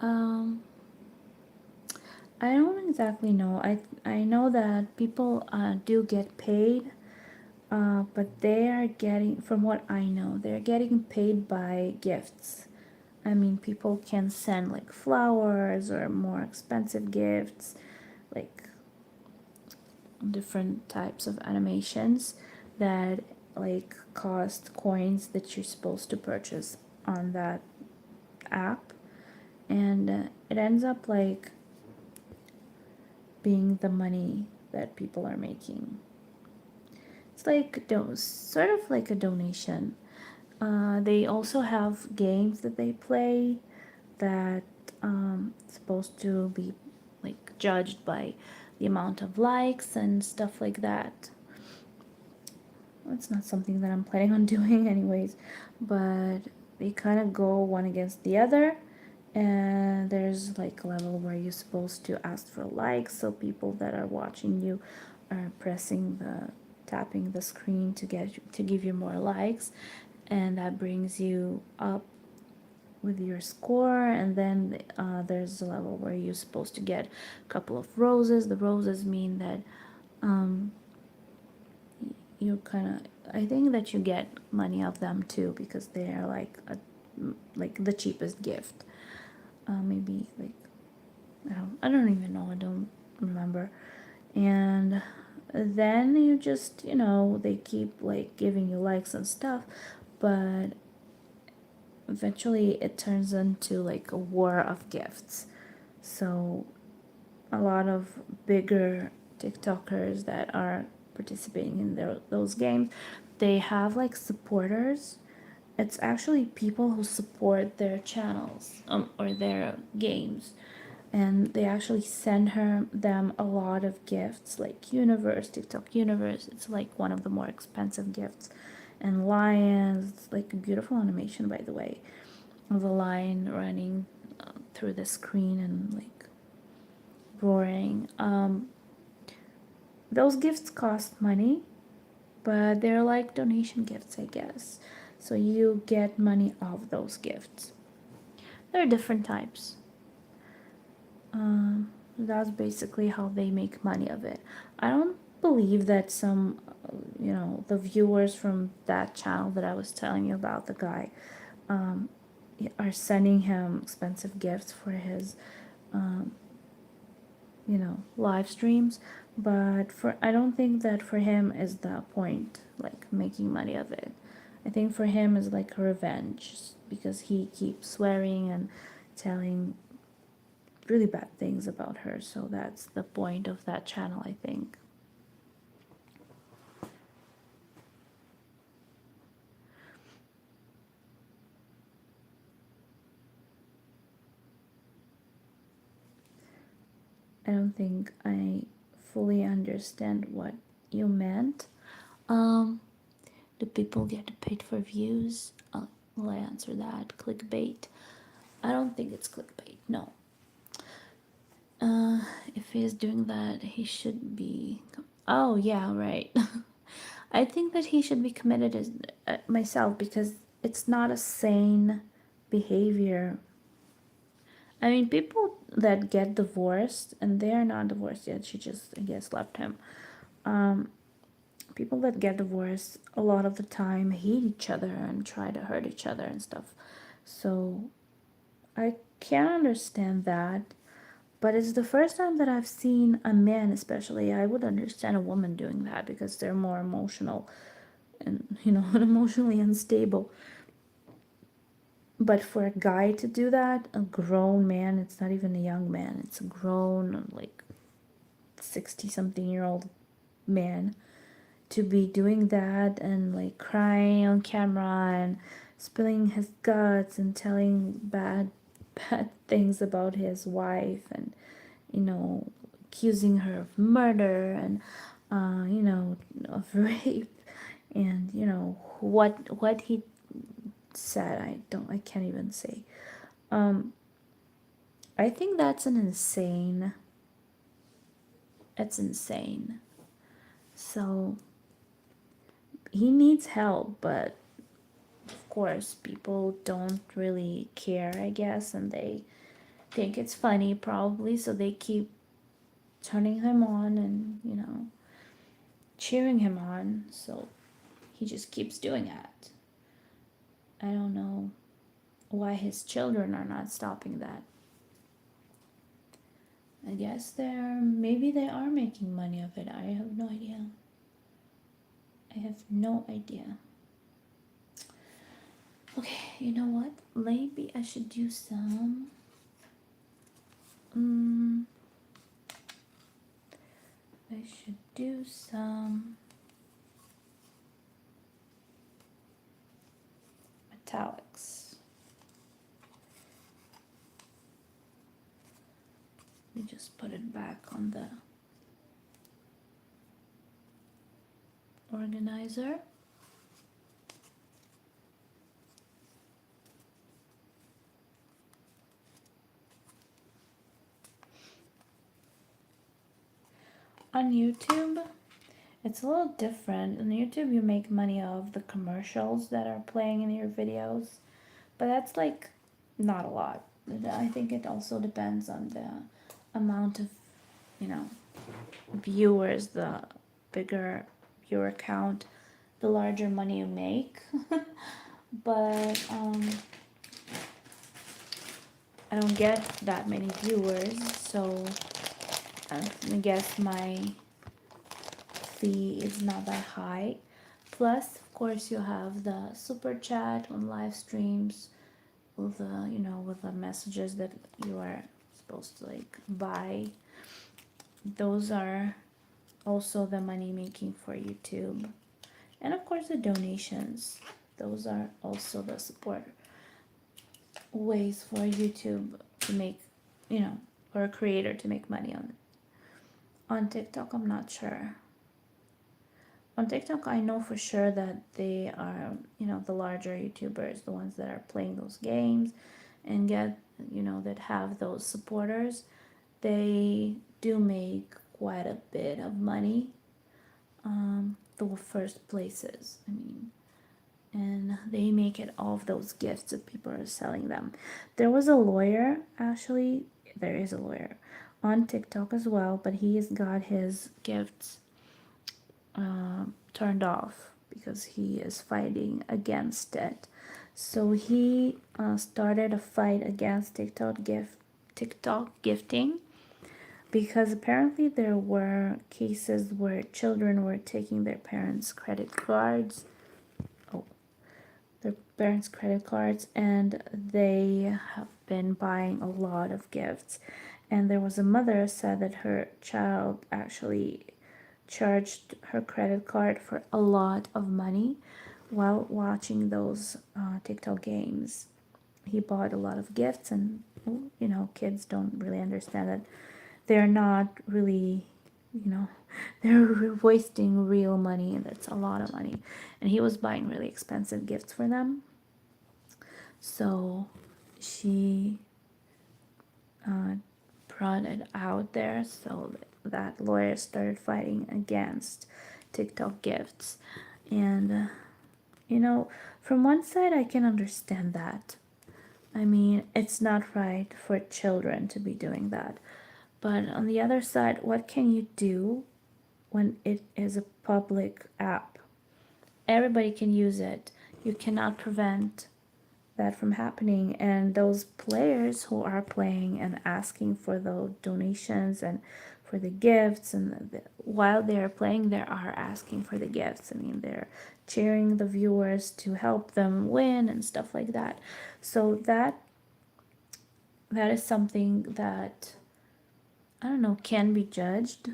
Um, I don't exactly know. I know that people do get paid, but they are getting, from what I know, they're getting paid by gifts. I mean, people can send like flowers or more expensive gifts, like different types of animations that like cost coins that you're supposed to purchase on that app, and it ends up like being the money that people are making. It's like sort of like a donation. They also have games that they play that supposed to be like judged by the amount of likes and stuff like that. It's not something that I'm planning on doing anyways, but they kind of go one against the other, and there's like a level where you're supposed to ask for likes, so people that are watching you are tapping the screen to give you more likes, and that brings you up with your score. And then there's a level where you're supposed to get a couple of roses. The roses mean that um, you kind of, I think that you get money of them too, because they're like the cheapest gift. Maybe like I don't even know. I don't remember. And then you just, they keep like giving you likes and stuff, but eventually it turns into like a war of gifts. So a lot of bigger TikTokers that are participating in those games, they have like supporters. It's actually people who support their channels, or their games, and they actually send them a lot of gifts, like Universe, TikTok Universe. It's like one of the more expensive gifts, and lions. It's like a beautiful animation, by the way, of a lion running through the screen and like roaring. Those gifts cost money, but they're like donation gifts, I guess. So you get money off those gifts. There are different types. That's basically how they make money of it. I don't believe that the viewers from that channel that I was telling you about, the guy, um, are sending him expensive gifts for his, live streams. But I don't think that for him is the point, like making money of it. I think for him is like a revenge, because he keeps swearing and telling really bad things about her. So that's the point of that channel, I think. I don't think I fully understand what you meant. Um, do people get paid for views? Will I answer that? Clickbait? I don't think it's clickbait. No. If he's doing that, he should be. Oh yeah, right. I think that he should be committed as myself, because it's not a sane behavior. I mean, people that get divorced, and they are not divorced yet. She just, I guess, left him. People that get divorced a lot of the time hate each other and try to hurt each other and stuff. So I can understand that. But it's the first time that I've seen a man, especially. I would understand a woman doing that, because they're more emotional and, emotionally unstable. But for a guy to do that, a grown man, it's not even a young man, it's a grown, like 60 something year old man, to be doing that and like crying on camera and spilling his guts and telling bad things about his wife, and accusing her of murder and of rape, and what he said, I can't even say. um I think it's insane. So he needs help, but of course people don't really care, I guess, and they think it's funny probably, so they keep turning him on and cheering him on, so he just keeps doing it. I don't know why his children are not stopping that. I guess maybe they are making money of it. I have no idea. I have no idea. Okay, you know what? Maybe I should do some. Mm, I should do some metallics. Let me just put it back on the organizer. On YouTube, it's a little different. On YouTube, you make money off the commercials that are playing in your videos, but that's like not a lot. I think it also depends on the amount of, you know, viewers. The bigger viewer count, the larger money you make. But I don't get that many viewers, so I guess my fee is not that high. Plus, of course, you have the super chat on live streams with the with the messages that you are supposed to like buy. Those are also the money making for YouTube, and of course the donations. Those are also the support ways for YouTube to make, for a creator to make money on it. On TikTok, I'm not sure. On TikTok, I know for sure that they are, the larger YouTubers, the ones that are playing those games and get, that have those supporters, they do make quite a bit of money. The first places, I mean, and they make it off those gifts that people are selling them. There was a lawyer, actually, there is a lawyer on TikTok as well, but he has got his gifts turned off because he is fighting against it. So he started a fight against TikTok gifting, because apparently there were cases where children were taking their parents' credit cards. Their parents' credit cards, and they have been buying a lot of gifts. And there was a mother said that her child actually charged her credit card for a lot of money while watching those TikTok games. He bought a lot of gifts, and kids don't really understand that they're not really, they're wasting real money, and that's a lot of money. And he was buying really expensive gifts for them. So she brought it out there, so that lawyer started fighting against TikTok gifts. And from one side I can understand that. I mean, it's not right for children to be doing that. But on the other side, what can you do when it is a public app? Everybody can use it. You cannot prevent that from happening. And those players who are playing and asking for the donations and for the gifts, and while they're playing, they are asking for the gifts. I mean, they're cheering the viewers to help them win and stuff like that. So that is something that, I don't know, can be judged.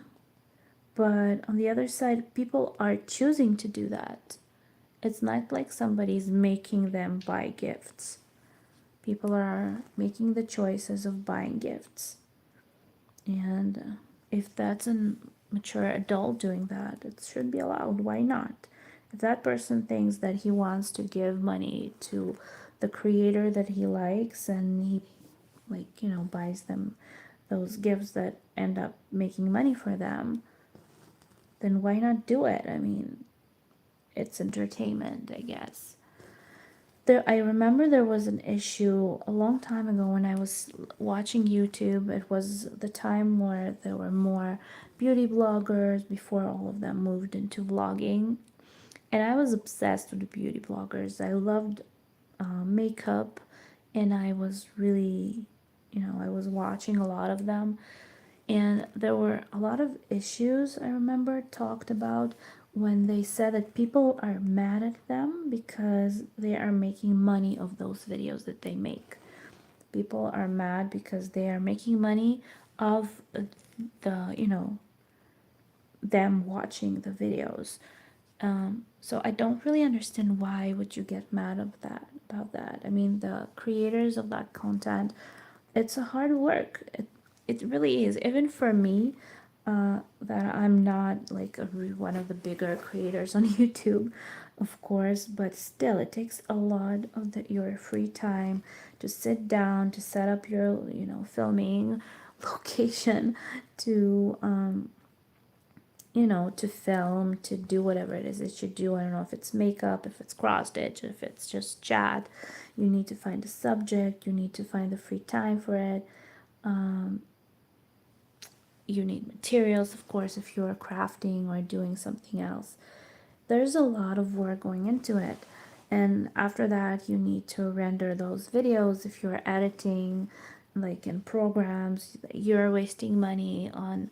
But on the other side, people are choosing to do that. It's not like somebody's making them buy gifts. People are making the choices of buying gifts. And if that's a mature adult doing that, it should be allowed. Why not? If that person thinks that he wants to give money to the creator that he likes, and he, like, buys them those gifts that end up making money for them, then why not do it? I mean, it's entertainment, I guess. I remember there was an issue a long time ago when I was watching YouTube. It was the time where there were more beauty bloggers before all of them moved into vlogging. And I was obsessed with the beauty bloggers. I loved makeup, and I was really, I was watching a lot of them. And there were a lot of issues I remember talked about when they said that people are mad at them because they are making money of those videos that they make. People are mad because they are making money of the, them watching the videos. So I don't really understand why would you get mad of that about that. I mean, the creators of that content, it's a hard work. It really is. Even for me, that I'm not like one of the bigger creators on YouTube, of course, but still, it takes a lot of your free time to sit down, to set up your, filming location, to to film, to do whatever it is that you do. I don't know if it's makeup, if it's cross stitch, if it's just chat. You need to find a subject, you need to find the free time for it. You need materials, of course, if you're crafting or doing something else. There's a lot of work going into it. And after that, you need to render those videos. If you're editing, like in programs, you're wasting money on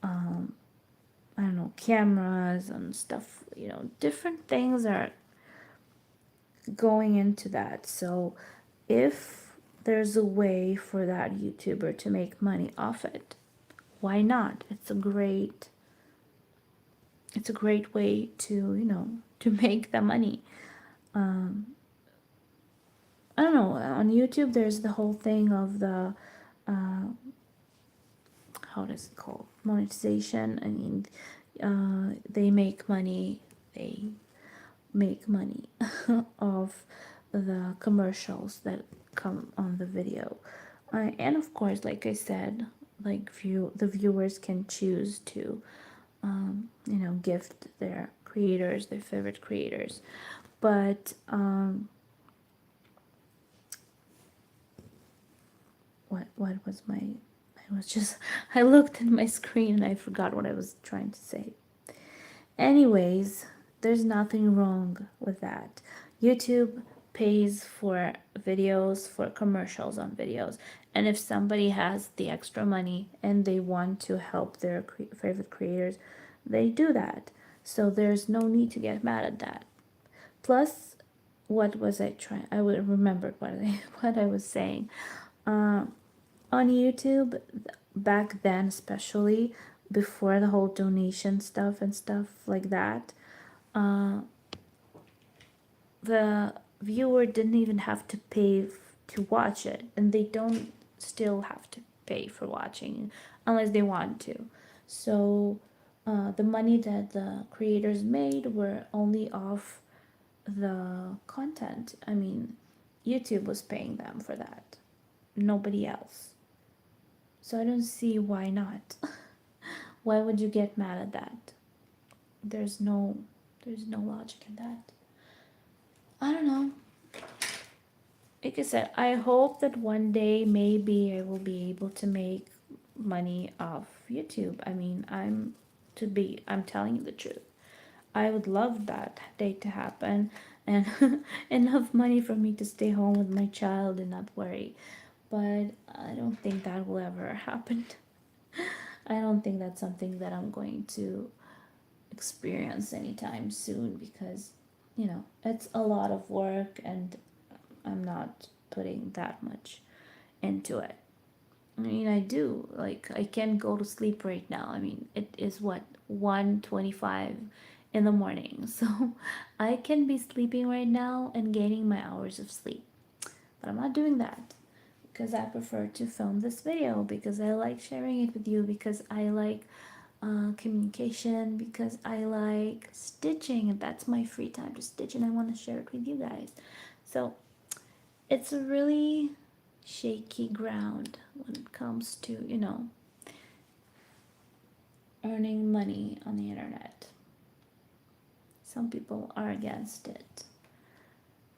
I don't know, cameras and stuff, different things are going into that. So if there's a way for that YouTuber to make money off it, why not? It's a great way to, to make the money. I don't know, on YouTube there's the whole thing of the how does it called, monetization. I mean, they make money. They make money of the commercials that come on the video, and of course, like I said, like the viewers can choose to gift their creators, their favorite creators. But what was my, I was just, I looked at my screen and I forgot what I was trying to say. Anyways, there's nothing wrong with that. YouTube pays for videos, for commercials on videos. And if somebody has the extra money and they want to help their favorite creators, they do that. So there's no need to get mad at that. Plus, what was I trying? I would remember what I was saying. On YouTube, back then, especially before the whole donation stuff and stuff like that, the viewer didn't even have to pay to watch it, and they don't still have to pay for watching unless they want to. So the money that the creators made were only off the content. I mean, YouTube was paying them for that, nobody else. So I don't see why not. Why would you get mad at that? There's no logic in that. I don't know. Like I said, I hope that one day maybe I will be able to make money off YouTube. I mean, I'm telling you the truth. I would love that day to happen. and enough money for me to stay home with my child and not worry. But I don't think that will ever happen. I don't think that's something that I'm going to experience anytime soon because, it's a lot of work and I'm not putting that much into it. I mean, I do. Like, I can go to sleep right now. I mean, it is what, 1:25 in the morning. So I can be sleeping right now and gaining my hours of sleep. But I'm not doing that because I prefer to film this video because I like sharing it with you, because I like communication, because I like stitching, and that's my free time to stitch, and I want to share it with you guys. So it's a really shaky ground when it comes to, earning money on the internet. Some people are against it,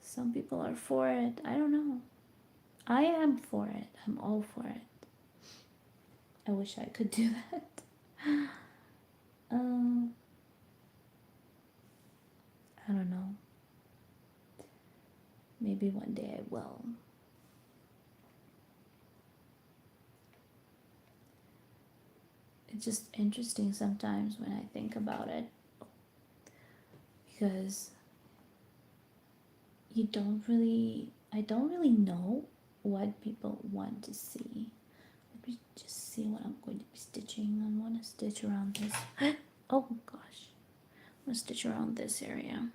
some people are for it. I don't know. I am for it. I'm all for it. I wish I could do that. um, I don't know. Maybe one day I will. It's just interesting sometimes when I think about it, because I don't really know what people want to see. Let me just see what I'm going to be stitching. I want to stitch around this. Oh gosh. I'm going to stitch around this area.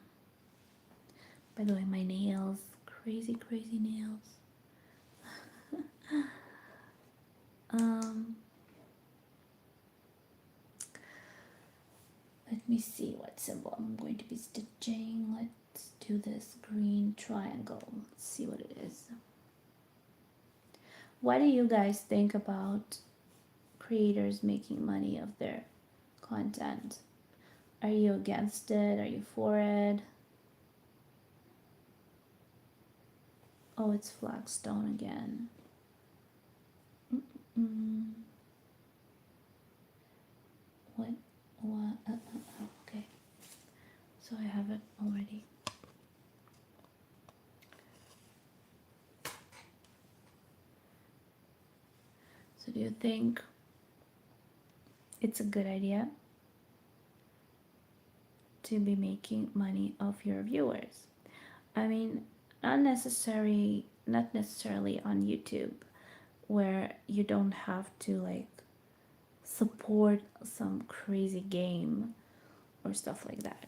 By the way, my nails, crazy, crazy nails. um, Let me see what symbol I'm going to be stitching. Let's do this green triangle. Let's see what it is. What do you guys think about creators making money of their content? Are you against it? Are you for it? Oh, it's flagstone again. Mm. What? What? Okay. So I have it already. So do you think it's a good idea to be making money off your viewers? I mean, not necessarily on YouTube, where you don't have to like support some crazy game or stuff like that.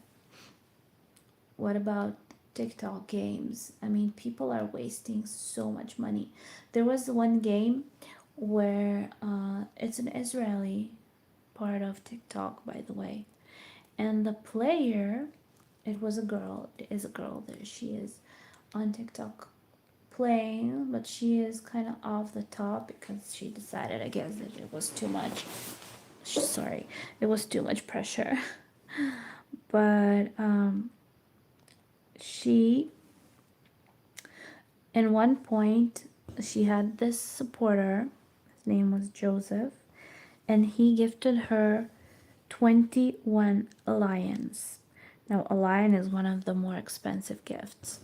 What about TikTok games? I mean, people are wasting so much money. There was one game where it's an Israeli part of TikTok, by the way, and the player, it was a girl. It is a girl. There she is on TikTok playing, but she is kind of off the top because she decided, I guess, that it was too much. Sorry, it was too much pressure. But she, in one point, she had this supporter. His name was Joseph, and he gifted her 21 lions. Now, a lion is one of the more expensive gifts.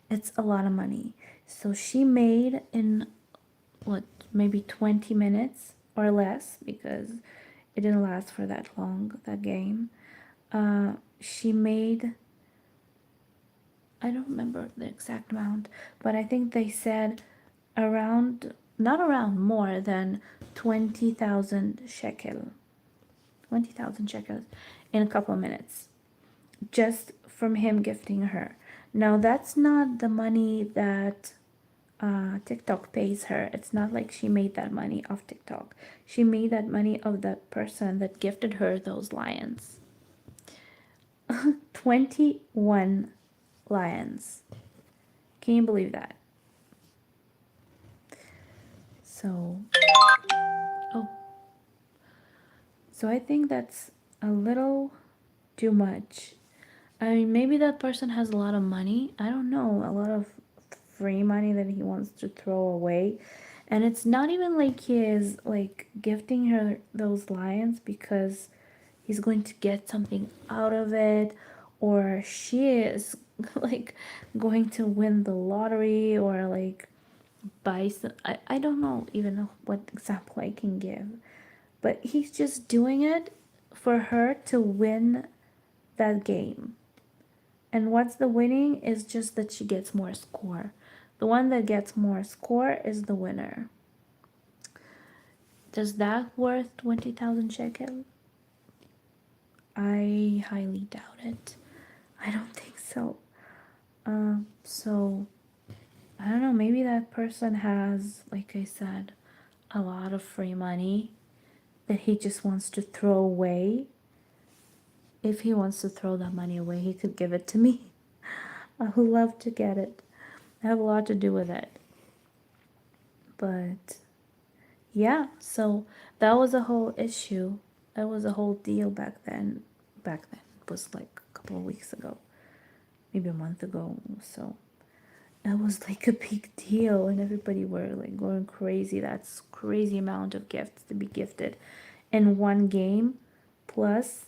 It's a lot of money. So she made in what, maybe 20 minutes or less, because it didn't last for that long, that game. She made, I don't remember the exact amount, but I think they said around, not around, more than 20,000 shekel. 20,000 shekels in a couple of minutes, just from him gifting her. Now, that's not the money that TikTok pays her. It's not like she made that money off TikTok. She made that money of that person that gifted her those lions. 21 lions. Can you believe that? So, oh, so I think that's a little too much. I mean, maybe that person has a lot of money. I don't know, a lot of free money that he wants to throw away. And it's not even like he is like gifting her those lions because he's going to get something out of it, or she is like going to win the lottery or like buy some. I don't know even know what example I can give, but he's just doing it for her to win that game. And what's the winning is just that she gets more score. The one that gets more score is the winner. Does that worth 20,000 shekel? I highly doubt it. I don't think so. So I don't know, maybe that person has, like I said, a lot of free money that he just wants to throw away. If he wants to throw that money away, he could give it to me. I would love to get it. I have a lot to do with it. But yeah, so that was a whole issue. That was a whole deal back then. Back then, it was like a couple of weeks ago, maybe a month ago. So it was like a big deal, and everybody were like going crazy. That's crazy amount of gifts to be gifted in one game, plus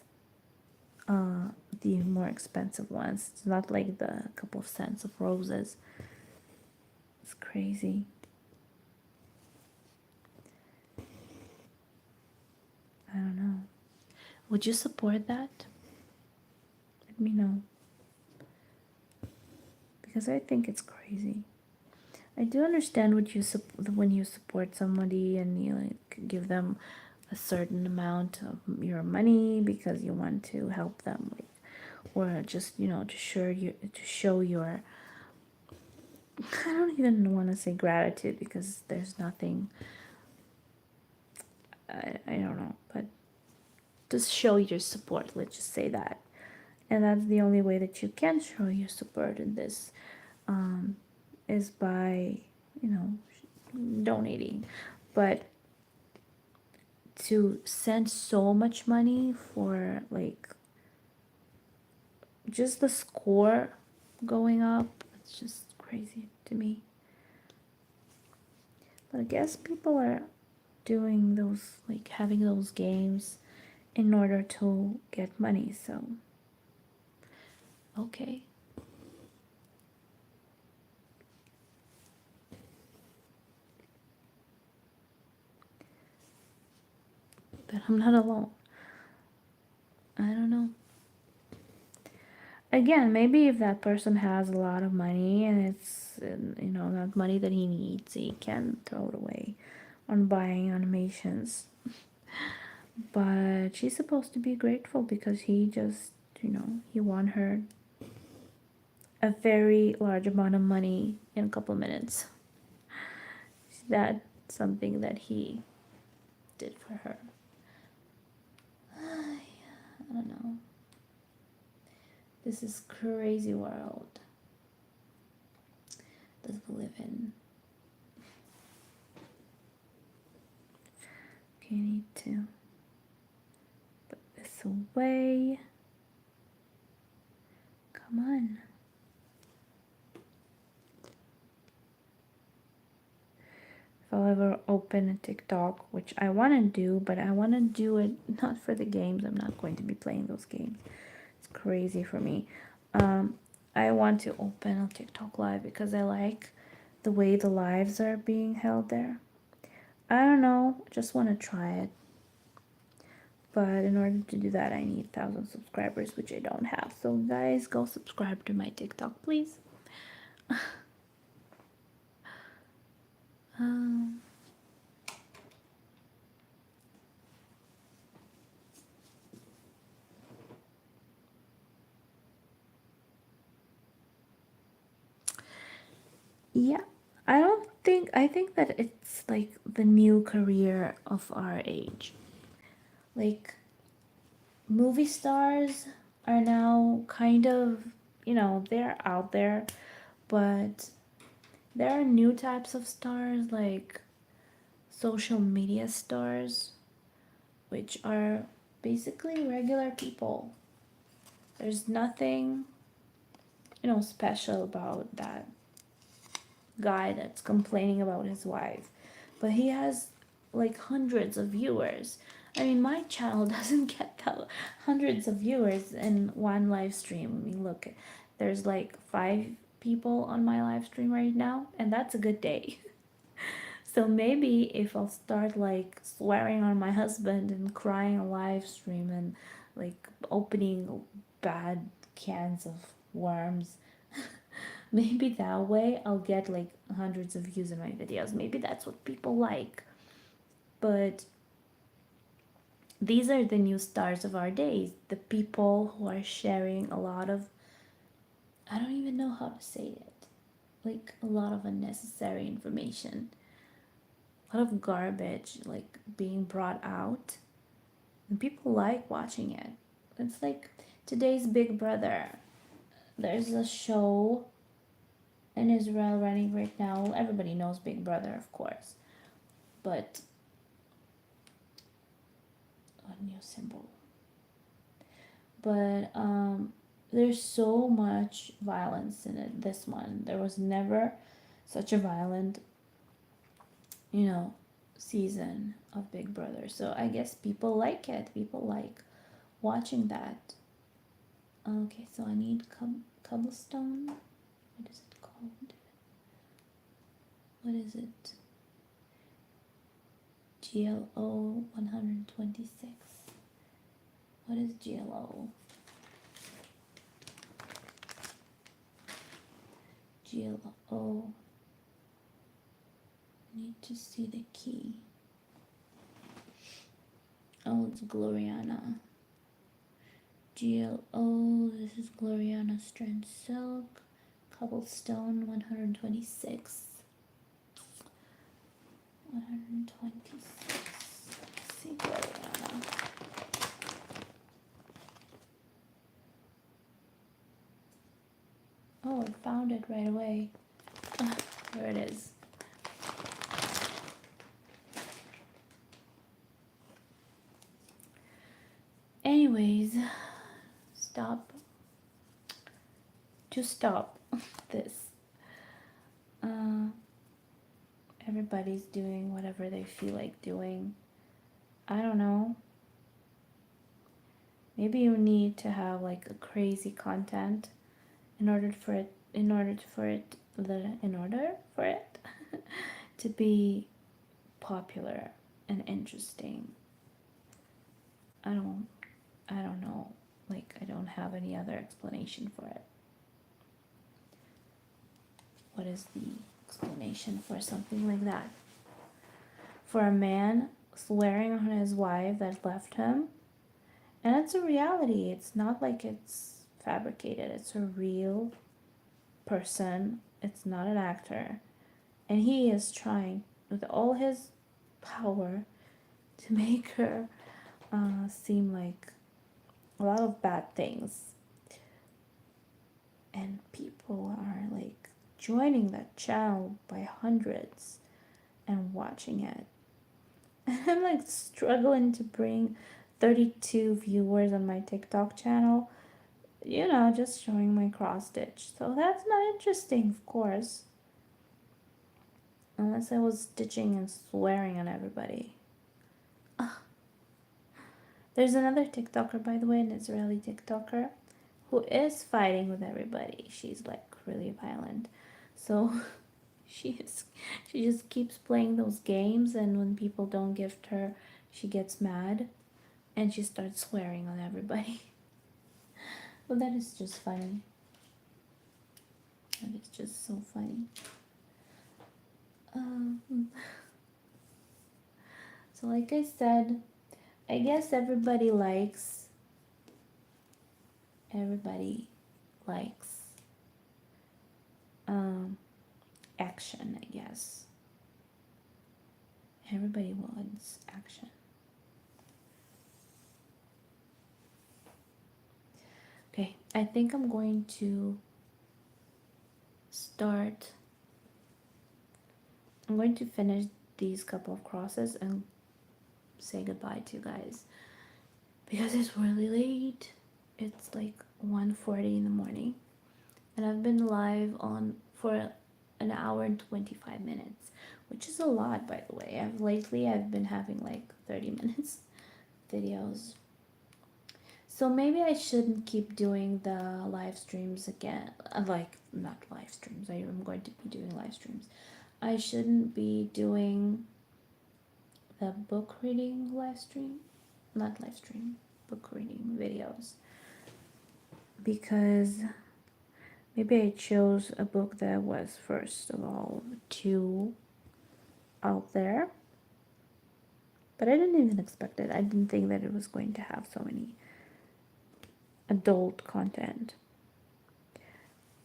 the more expensive ones. It's not like the couple of cents of roses. It's crazy. I don't know. Would you support that? Let me know. Because I think it's crazy. I do understand what you when you support somebody and you like give them a certain amount of your money because you want to help them, like, or just to show your. I don't even want to say gratitude because there's nothing. I don't know, but just show your support. Let's just say that, and that's the only way that you can show your support in this, is by you know donating, but to send so much money for like just the score going up, it's just crazy to me. But I guess people are doing those, like having those games in order to get money, so okay. But I'm not alone. I don't know. Again, maybe if that person has a lot of money and it's not money that he needs, he can throw it away on buying animations. But she's supposed to be grateful because he just he won her a very large amount of money in a couple of minutes. That's something that he did for her. I don't know. This is crazy world that we live in. Okay, I need to put this away. Come on. If I'll ever open a TikTok, which I want to do, but I want to do it not for the games. I'm not going to be playing those games. It's crazy for me. I want to open a TikTok live because I like the way the lives are being held there. I don't know, just want to try it. But in order to do that, I need 1,000 subscribers, which I don't have. So guys, go subscribe to my TikTok, please. Yeah, I think that it's like the new career of our age. Like, movie stars are now kind of, they're out there, but there are new types of stars like social media stars, which are basically regular people. There's nothing, special about that guy that's complaining about his wife, but he has like hundreds of viewers. I mean, my channel doesn't get that hundreds of viewers in one live stream. I mean, look, there's like 5 people on my live stream right now, and that's a good day. So maybe if I'll start like swearing on my husband and crying on live stream and like opening bad cans of worms, maybe that way I'll get like hundreds of views in my videos. Maybe that's what people like. But these are the new stars of our days. The people who are sharing a lot of, I don't even know how to say it, like a lot of unnecessary information, a lot of garbage like being brought out, and people like watching it. It's like today's Big Brother. There's a show in Israel running right now. Everybody knows Big Brother, of course, but a new symbol. But there's so much violence in it. This one, there was never such a violent, you know, season of Big Brother. So I guess people like it. People like watching that. Okay, so I need cobblestone. What is it called? What is it? GLO 126. What is GLO? GLO. Need to see the key. Oh, it's Gloriana. GLO, this is Gloriana Strand Silk. Cobblestone 126. 126. Let's see, Gloriana. Oh, I found it right away. There it is. Anyways, stop this. Everybody's doing whatever they feel like doing. I don't know. Maybe you need to have like a crazy content in order for it to be popular and interesting. I don't know. Like, I don't have any other explanation for it. What is the explanation for something like that? For a man swearing on his wife that left him, and it's a reality. It's not like it's fabricated. It's a real person. It's not an actor. And he is trying with all his power to make her seem like a lot of bad things. And people are like joining that channel by hundreds and watching it. And I'm like struggling to bring 32 viewers on my TikTok channel, you know, just showing my cross stitch. So that's not interesting, of course. Unless I was stitching and swearing on everybody. There's another TikToker, by the way, an Israeli TikToker, who is fighting with everybody. She's like really violent. So she just keeps playing those games, and when people don't gift her, she gets mad and she starts swearing on everybody. Well, that is just funny. That is just so funny. So like I said, I guess everybody likes action, I guess. Everybody wants action. Okay, I think I'm going to finish these couple of crosses and say goodbye to you guys, because it's really late. It's like 1:40 in the morning, and I've been live on for an hour and 25 minutes, which is a lot, by the way. I've been having like 30 minutes videos. So maybe I shouldn't keep doing the live streams again. Like, not live streams. I am going to be doing live streams. I shouldn't be doing the book reading live stream. Not live stream, book reading videos. Because maybe I chose a book that was, first of all, too out there. But I didn't even expect it. I didn't think that it was going to have so many adult content.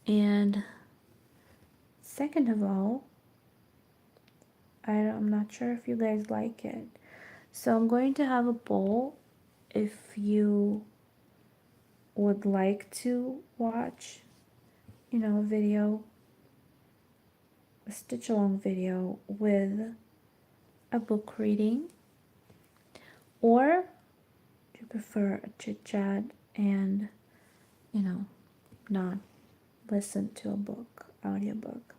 And second of all, I'm not sure if you guys like it. So I'm going to have a poll if you would like to watch, a video, a stitch along video with a book reading, or do you prefer a chit chat and, not listen to a book, audiobook.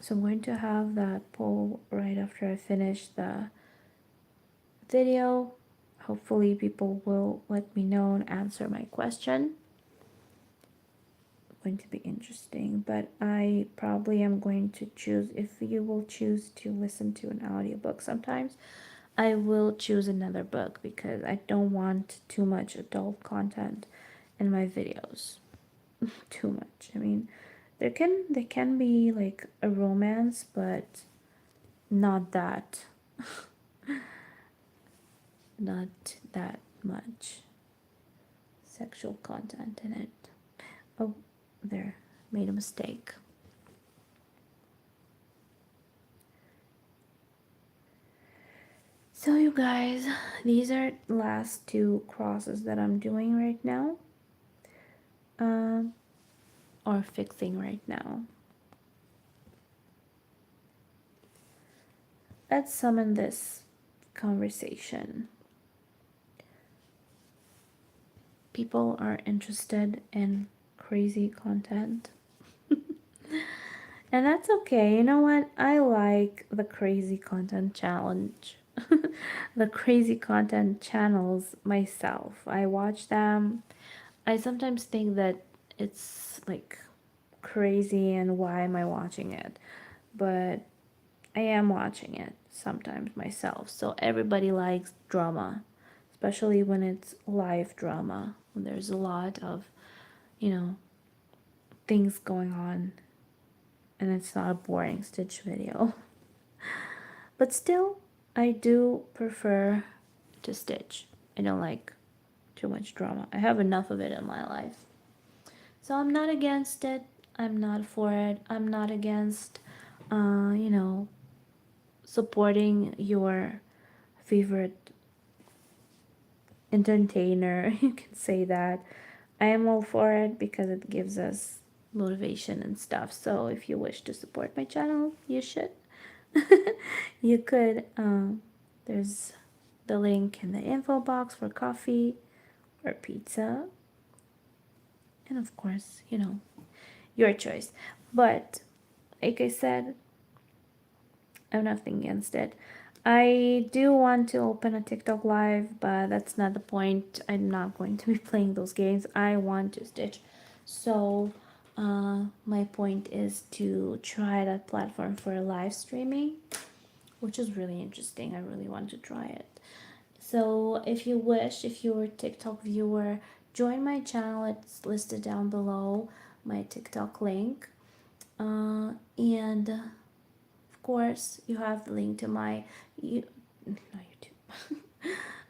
So I'm going to have that poll right after I finish the video. Hopefully people will let me know and answer my question. It's going to be interesting, but I probably am going to choose, if you will choose to listen to an audiobook sometimes, I will choose another book because I don't want too much adult content in my videos. Too much. I mean, there can be like a romance, but not that not that much sexual content in it. Oh, there, made a mistake. So you guys, these are last two crosses that I'm doing right now, or fixing right now. Let's summon this conversation. People are interested in crazy content. And that's okay. You know what? I like the crazy content challenge. The crazy content channels myself. I watch them. I sometimes think that it's like crazy and why am I watching it? But I am watching it sometimes myself. So everybody likes drama, especially when it's live drama, when there's a lot of, things going on and it's not a boring Stitch video. But still, I do prefer to stitch. I don't like too much drama. I have enough of it in my life. So I'm not against it. I'm not for it. I'm not against, supporting your favorite entertainer. You can say that. I am all for it because it gives us motivation and stuff. So if you wish to support my channel, you should. You could. There's the link in the info box for coffee or pizza. And of course, your choice. But like I said, I'm nothing against it. I do want to open a TikTok live, but that's not the point. I'm not going to be playing those games. I want to stitch. So my point is to try that platform for live streaming, which is really interesting. I really want to try it. So if you wish, if you're a TikTok viewer, join my channel. It's listed down below, my TikTok link. And of course, you have the link to my not YouTube,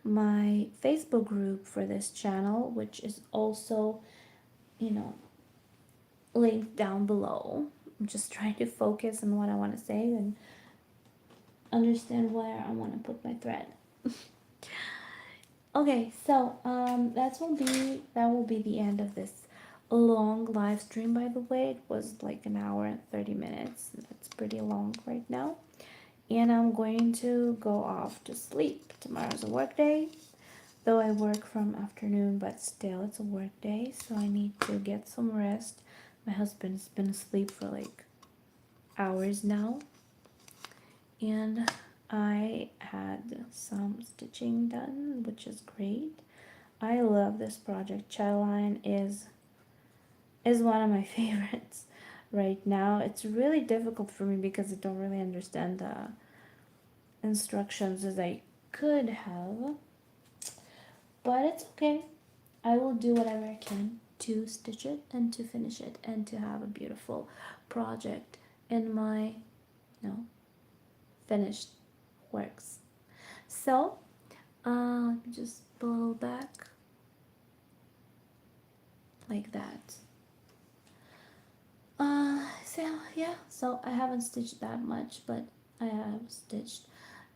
my Facebook group for this channel, which is also, linked down below. I'm just trying to focus on what I want to say and understand where I want to put my thread. Okay, so that will be the end of this long live stream. By the way, it was like an hour and 30 minutes. That's pretty long right now. And I'm going to go off to sleep. Tomorrow's a work day, though I work from afternoon, but still it's a work day, so I need to get some rest. My husband's been asleep for like hours now, and I had some stitching done, which is great. I love this project. Chatelaine is one of my favorites right now. It's really difficult for me because I don't really understand the instructions as I could have, but it's okay. I will do whatever I can to stitch it and to finish it and to have a beautiful project in my, finished works. So, just pull back like that. So yeah, so I haven't stitched that much, but I have stitched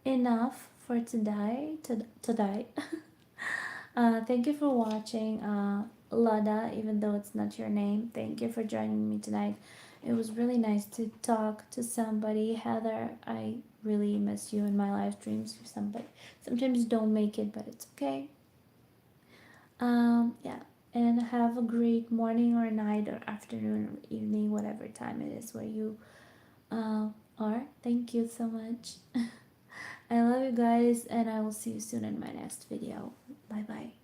enough for today. Today. Thank you for watching, Lada, even though it's not your name. Thank you for joining me tonight. It was really nice to talk to somebody. Heather, I really miss you in my live streams. Somebody sometimes don't make it, but it's okay. Yeah, and have a great morning or night or afternoon or evening, whatever time it is where you uh, are. Thank you so much. I love you guys, and I will see you soon in my next video. Bye bye.